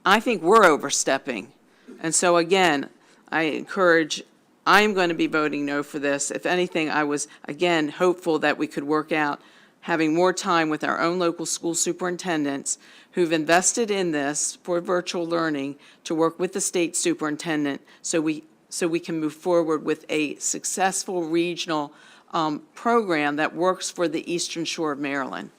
I think we're overstepping. And so again, I'm going to be voting no for this. If anything, I was, again, hopeful that we could work out having more time with our own local school superintendents who've invested in this for virtual learning to work with the state superintendent so we can move forward with a successful regional program that works for the Eastern Shore of Maryland.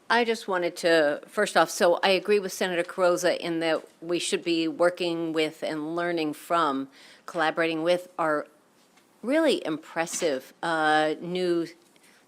I just wanted to, first off, so I agree with Senator Carrozza in that we should be working with and learning from, collaborating with our really impressive new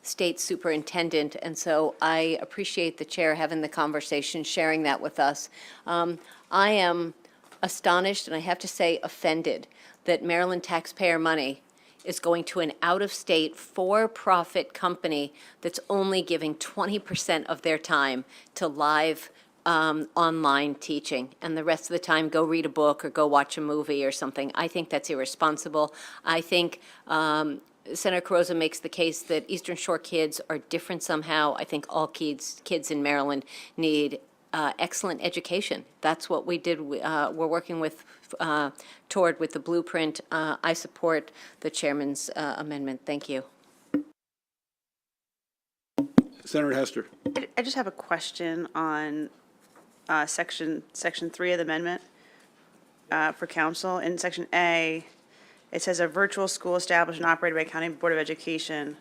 state superintendent. And so I appreciate the chair having the conversation, sharing that with us. I am astonished, and I have to say offended, that Maryland taxpayer money is going to an out-of-state for-profit company that's only giving 20% of their time to live online teaching, and the rest of the time go read a book or go watch a movie or something. I think that's irresponsible. I think Senator Carrozza makes the case that Eastern Shore kids are different somehow. I think all kids in Maryland need excellent education. That's what we did. We're working toward with the blueprint. I support the chairman's amendment. Thank you. Senator Hester. I just have a question on section 3 of the amendment for council. In section A, it says a virtual school established and operated by County Board of Education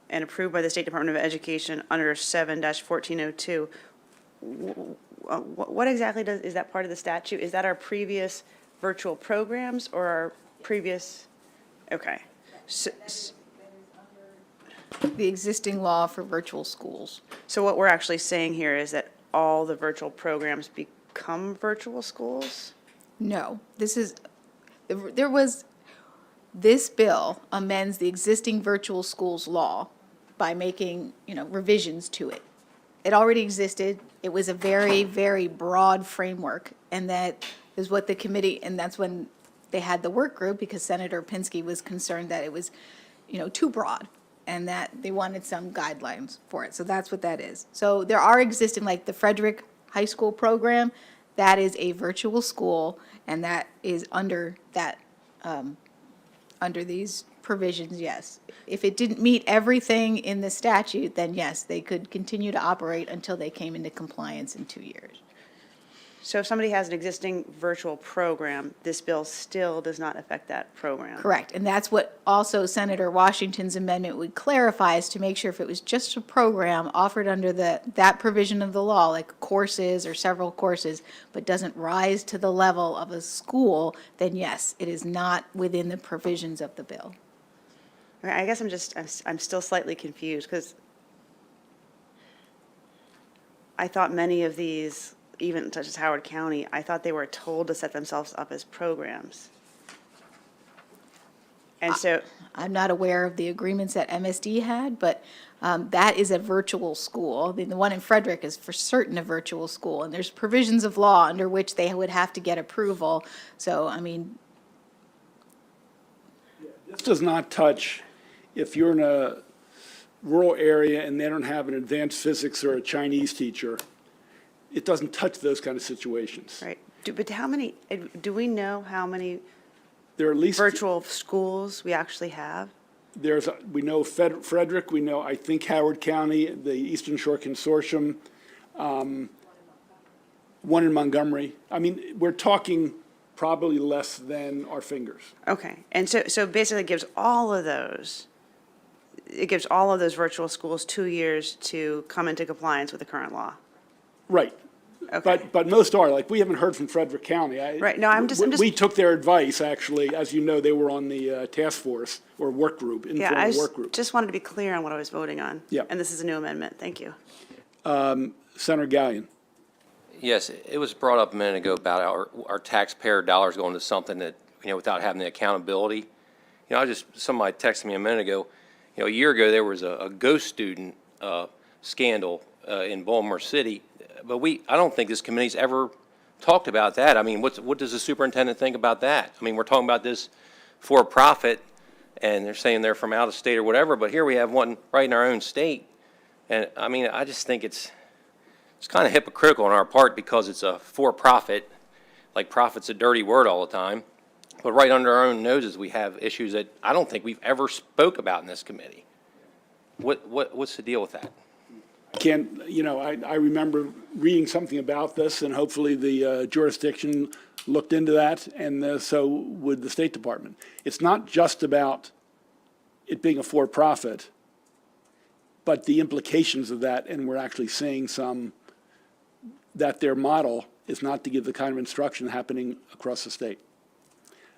and approved by the State Department of Education under 7-1402. What exactly is that part of the statute? Is that our previous virtual programs or our previous, okay. The existing law for virtual schools. So what we're actually saying here is that all the virtual programs become virtual schools? No, this bill amends the existing virtual schools law by making, revisions to it. It already existed. It was a very, very broad framework, and that is what the committee, and that's when they had the work group, because Senator Pinsky was concerned that it was, too broad, and that they wanted some guidelines for it. So that's what that is. So there are existing, like the Frederick High School program, that is a virtual school, and that is under that, under these provisions, yes. If it didn't meet everything in the statute, then yes, they could continue to operate until they came into compliance in 2 years. So if somebody has an existing virtual program, this bill still does not affect that program? Correct, and that's what also Senator Washington's amendment would clarify, is to make sure if it was just a program offered under that provision of the law, like courses or several courses, but doesn't rise to the level of a school, then yes, it is not within the provisions of the bill. I guess I'm still slightly confused, because I thought many of these, even such as Howard County, I thought they were told to set themselves up as programs. And so, I'm not aware of the agreements that MSD had, but that is a virtual school. The one in Frederick is for certain a virtual school, and there's provisions of law under which they would have to get approval. So, This does not touch, if you're in rural area and they don't have an advanced physics or a Chinese teacher, it doesn't touch those kind of situations. Right. But how many, do we know how many There are at least. virtual schools we actually have? We know Frederick, we know, I think, Howard County, the Eastern Shore Consortium, one in Montgomery. I mean, we're talking probably less than our fingers. Okay, and so basically it gives all of those virtual schools 2 years to come into compliance with the current law? Right. Okay. But most are, like, we haven't heard from Frederick County. Right, no, I'm just- We took their advice, actually. As you know, they were on the task force or work group, Yeah, informal work group. just wanted to be clear on what I was voting on. Yeah. And this is a new amendment, thank you. Senator Gallion. Yes, it was brought up a minute ago about our taxpayer dollars going to something that, without having the accountability. Somebody texted me a minute ago, a year ago, there was a ghost student scandal in Baltimore City, but I don't think this committee's ever talked about that. I mean, what does the superintendent think about that? I mean, we're talking about this for profit, and they're saying they're from out of state or whatever, but here we have one right in our own state. And, I mean, I just think it's kind of hypocritical on our part because it's a for-profit, like profit's a dirty word all the time. But right under our own noses, we have issues that I don't think we've ever spoke about in this committee. What's the deal with that? I remember reading something about this, and hopefully the jurisdiction looked into that, and so would the State Department. It's not just about it being a for-profit, but the implications of that, and we're actually seeing that their model is not to give the kind of instruction happening across the state.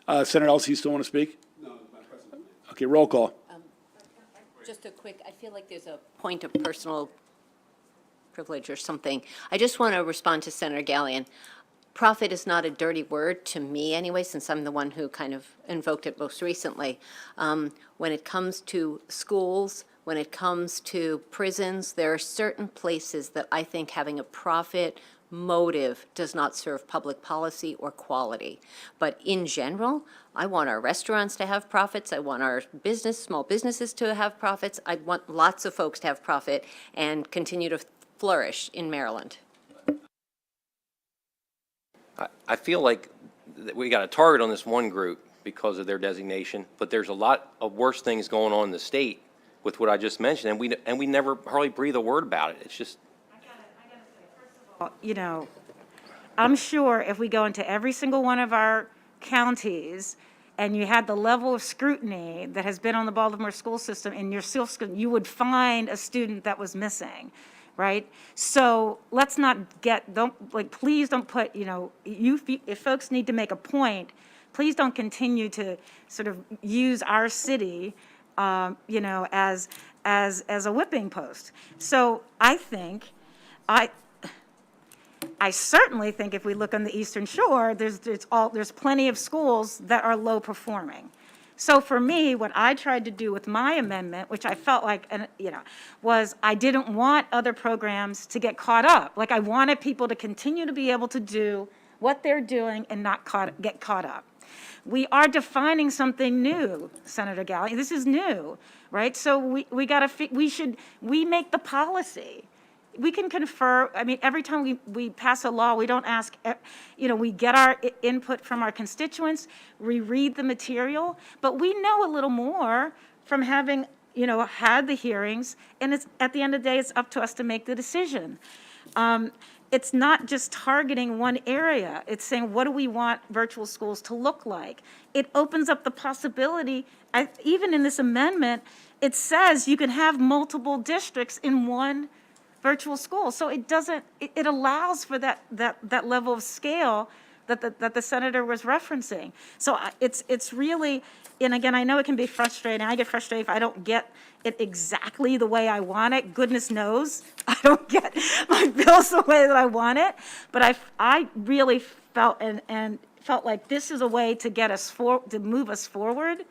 Senator Elsie, you still want to speak? No, Madam President. Okay, roll call. Just a quick, I feel like there's a point of personal privilege or something. I just want to respond to Senator Gallion. Profit is not a dirty word to me anyway, since I'm the one who kind of invoked it most recently. When it comes to schools, when it comes to prisons, there are certain places that I think having a profit motive does not serve public policy or quality. But in general, I want our restaurants to have profits. I want our small businesses to have profits. I want lots of folks to have profit and continue to flourish in Maryland. I feel like we got a target on this one group because of their designation, but there's a lot of worse things going on in the state with what I just mentioned, and we never hardly breathe a word about it. It's just. I'm sure if we go into every single one of our counties and you had the level of scrutiny that has been on the Baltimore school system in your school, you would find a student that was missing, right? So let's not please don't put, if folks need to make a point, please don't continue to sort of use our city, as a whipping post. So I certainly think if we look on the Eastern Shore, there's plenty of schools that are low performing. So for me, what I tried to do with my amendment, which I felt like, was I didn't want other programs to get caught up. Like I wanted people to continue to be able to do what they're doing and not get caught up. We are defining something new, Senator Gallion. This is new, right? So we make the policy. We can confer, every time we pass a law, we don't ask, we get our input from our constituents, we read the material, but we know a little more from having, had the hearings, and at the end of the day, it's up to us to make the decision. It's not just targeting one area. It's saying, what do we want virtual schools to look like? It opens up the possibility, even in this amendment, it says you can have multiple districts in one virtual school. So it allows for that level of scale that the senator was referencing. So it's really, and again, I know it can be frustrating. I get frustrated if I don't get it exactly the way I want it. Goodness knows I don't get my bills the way that I want it. But I really felt and felt like this is a way to get us to move us forward,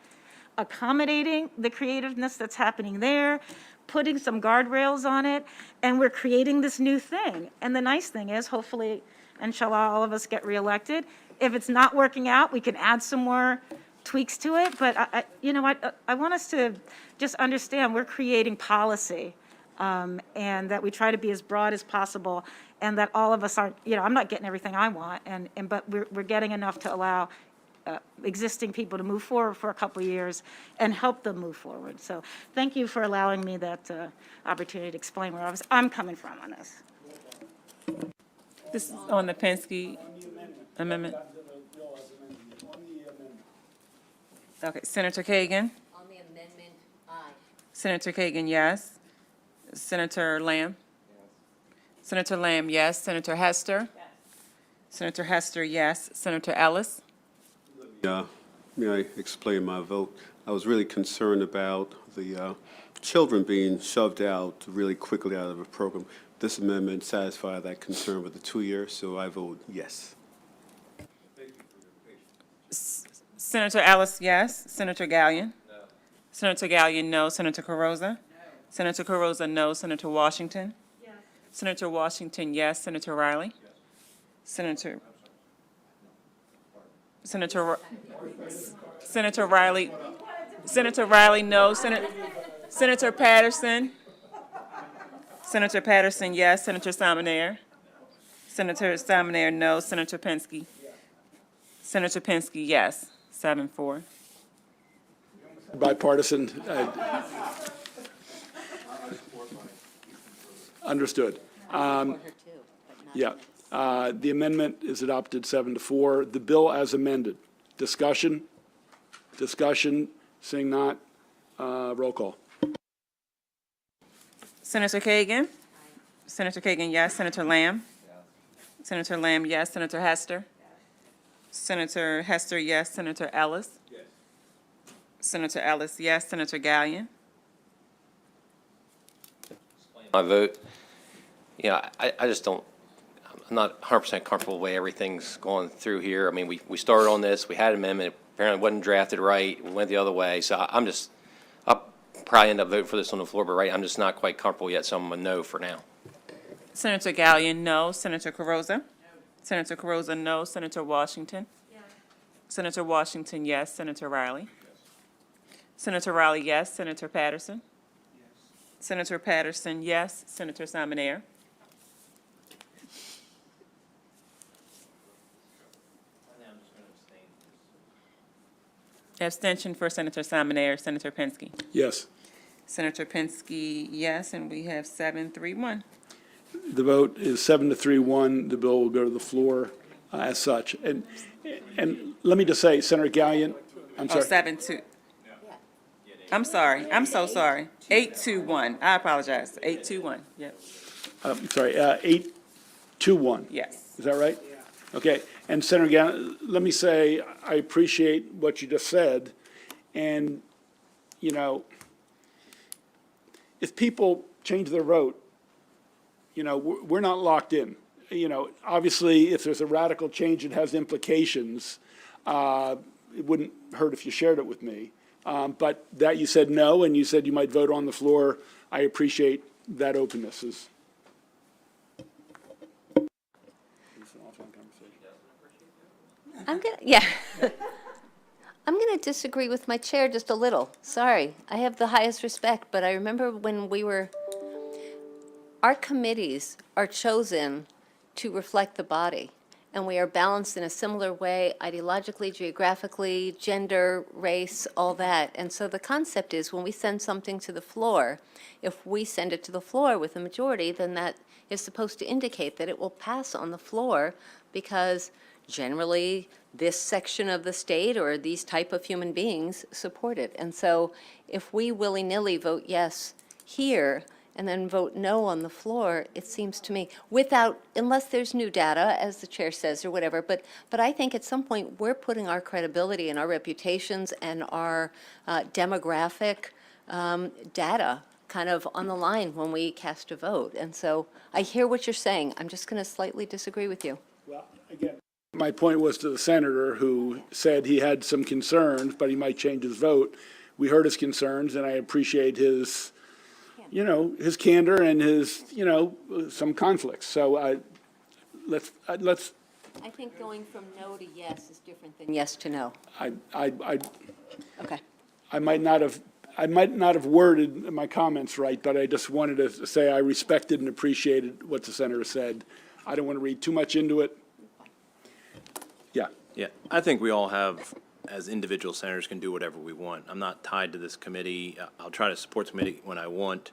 accommodating the creativeness that's happening there, putting some guardrails on it, and we're creating this new thing. And the nice thing is, hopefully, inshallah, all of us get reelected. If it's not working out, we can add some more tweaks to it, but you know, I want us to just understand we're creating policy, and that we try to be as broad as possible, and that all of us aren't, you know, I'm not getting everything I want, but we're getting enough to allow existing people to move forward for a couple of years and help them move forward. So thank you for allowing me that opportunity to explain where I'm coming from on this. This is on the Penske amendment. Okay, Senator Kagan? On the amendment, aye. Senator Kagan, yes. Senator Lamb? Senator Lamb, yes. Senator Hester? Senator Hester, yes. Senator Ellis? May I explain my vote? I was really concerned about the children being shoved out really quickly out of a program. This amendment satisfies that concern with the 2 years, so I vote yes. Senator Ellis, yes. Senator Gallion? No. Senator Gallion, no. Senator Carozza? No. Senator Carozza, no. Senator Washington? Yes. Senator Washington, yes. Senator Riley? Yes. Senator Riley? Senator Riley, no. Senator Patterson? Senator Patterson, yes. Senator Salmonair? Senator Salmonair, no. Senator Penske? Senator Penske, yes. 7-4. Bipartisan. Understood. Yeah. The amendment is adopted 7-4. The bill as amended. Discussion? Discussion? Seeing not, roll call. Senator Kagan? Senator Kagan, yes. Senator Lamb? Senator Lamb, yes. Senator Hester? Senator Hester, yes. Senator Ellis? Yes. Senator Ellis, yes. Senator Gallion? My vote, you know, I just don't, I'm not 100% comfortable the way everything's going through here. I mean, we started on this, we had an amendment, apparently it wasn't drafted right, we went the other way, so I'll probably end up voting for this on the floor, but right, I'm just not quite comfortable yet, so I'm a no for now. Senator Gallion, no. Senator Carozza? No. Senator Carozza, no. Senator Washington? Yes. Senator Washington, yes. Senator Riley? Yes. Senator Riley, yes. Senator Patterson? Yes. Senator Patterson, yes. Senator Salmonair? Abstention for Senator Salmonair. Senator Penske? Yes. Senator Penske, yes, and we have 7-3-1. The vote is 7-3-1. The bill will go to the floor as such. And let me just say, Senator Gallion, I'm Oh, sorry. 7-2. I'm sorry. I'm so sorry. 8-2-1. I apologize. 8-2-1. Yep. I'm sorry, 8-2-1. Yes. Is that right? Okay. And Senator Gallion, let me say, I appreciate what you just said. And, you know, if people change their vote, you know, we're not locked in. You know, obviously, if there's a radical change, it has implications. It wouldn't hurt if you shared it with me. But that you said no, and you said you might vote on the floor, I appreciate that openness. I'm gonna disagree with my chair just a little. Sorry, I have the highest respect, but I remember when our committees are chosen to reflect the body, and we are balanced in a similar way ideologically, geographically, gender, race, all that. And so the concept is when we send something to the floor, if we send it to the floor with a majority, then that is supposed to indicate that it will pass on the floor because generally this section of the state or these type of human beings support it. And so if we willy-nilly vote yes here and then vote no on the floor, it seems to me, unless there's new data, as the chair says, or whatever, but I think at some point, we're putting our credibility and our reputations and our demographic data kind of on the line when we cast a vote. And so I hear what you're saying. I'm just going to slightly disagree with you. Well, again, my point was to the senator who said he had some concerns, but he might change his vote. We heard his concerns, and I appreciate his, you know, his candor and his, you know, some conflicts. So let's I think going from no to yes is different than yes to no. I Okay. might not have worded my comments right, but I just wanted to say I respected and appreciated what the senator said. I don't want to read too much into it. Yeah. Yeah, I think we all have, as individual senators, can do whatever we want. I'm not tied to this committee. I'll try to support the committee when I want.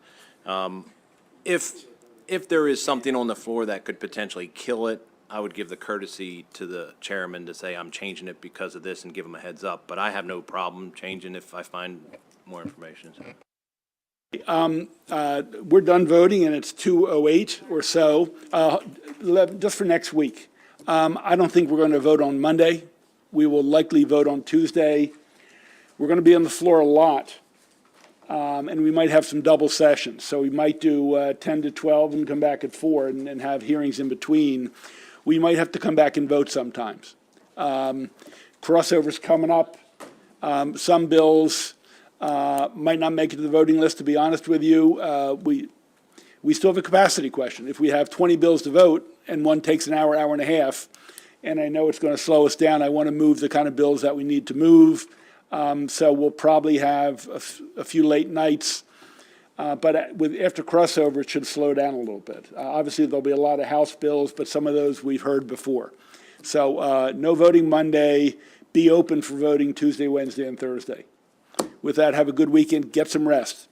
If there is something on the floor that could potentially kill it, I would give the courtesy to the chairman to say, I'm changing it because of this, and give him a heads up. But I have no problem changing if I find more information. We're done voting, and it's 2:08 or so. Just for next week, I don't think we're going to vote on Monday. We will likely vote on Tuesday. We're going to be on the floor a lot, and we might have some double sessions. So we might do 10 to 12 and come back at 4 and have hearings in between. We might have to come back and vote sometimes. Crossovers coming up. Some bills might not make it to the voting list, to be honest with you. We still have a capacity question. If we have 20 bills to vote and one takes an hour, hour and a half, and I know it's going to slow us down, I want to move the kind of bills that we need to move. So we'll probably have a few late nights. But after crossover, it should slow down a little bit. Obviously, there'll be a lot of House bills, but some of those we've heard before. So no voting Monday. Be open for voting Tuesday, Wednesday, and Thursday. With that, have a good weekend. Get some rest.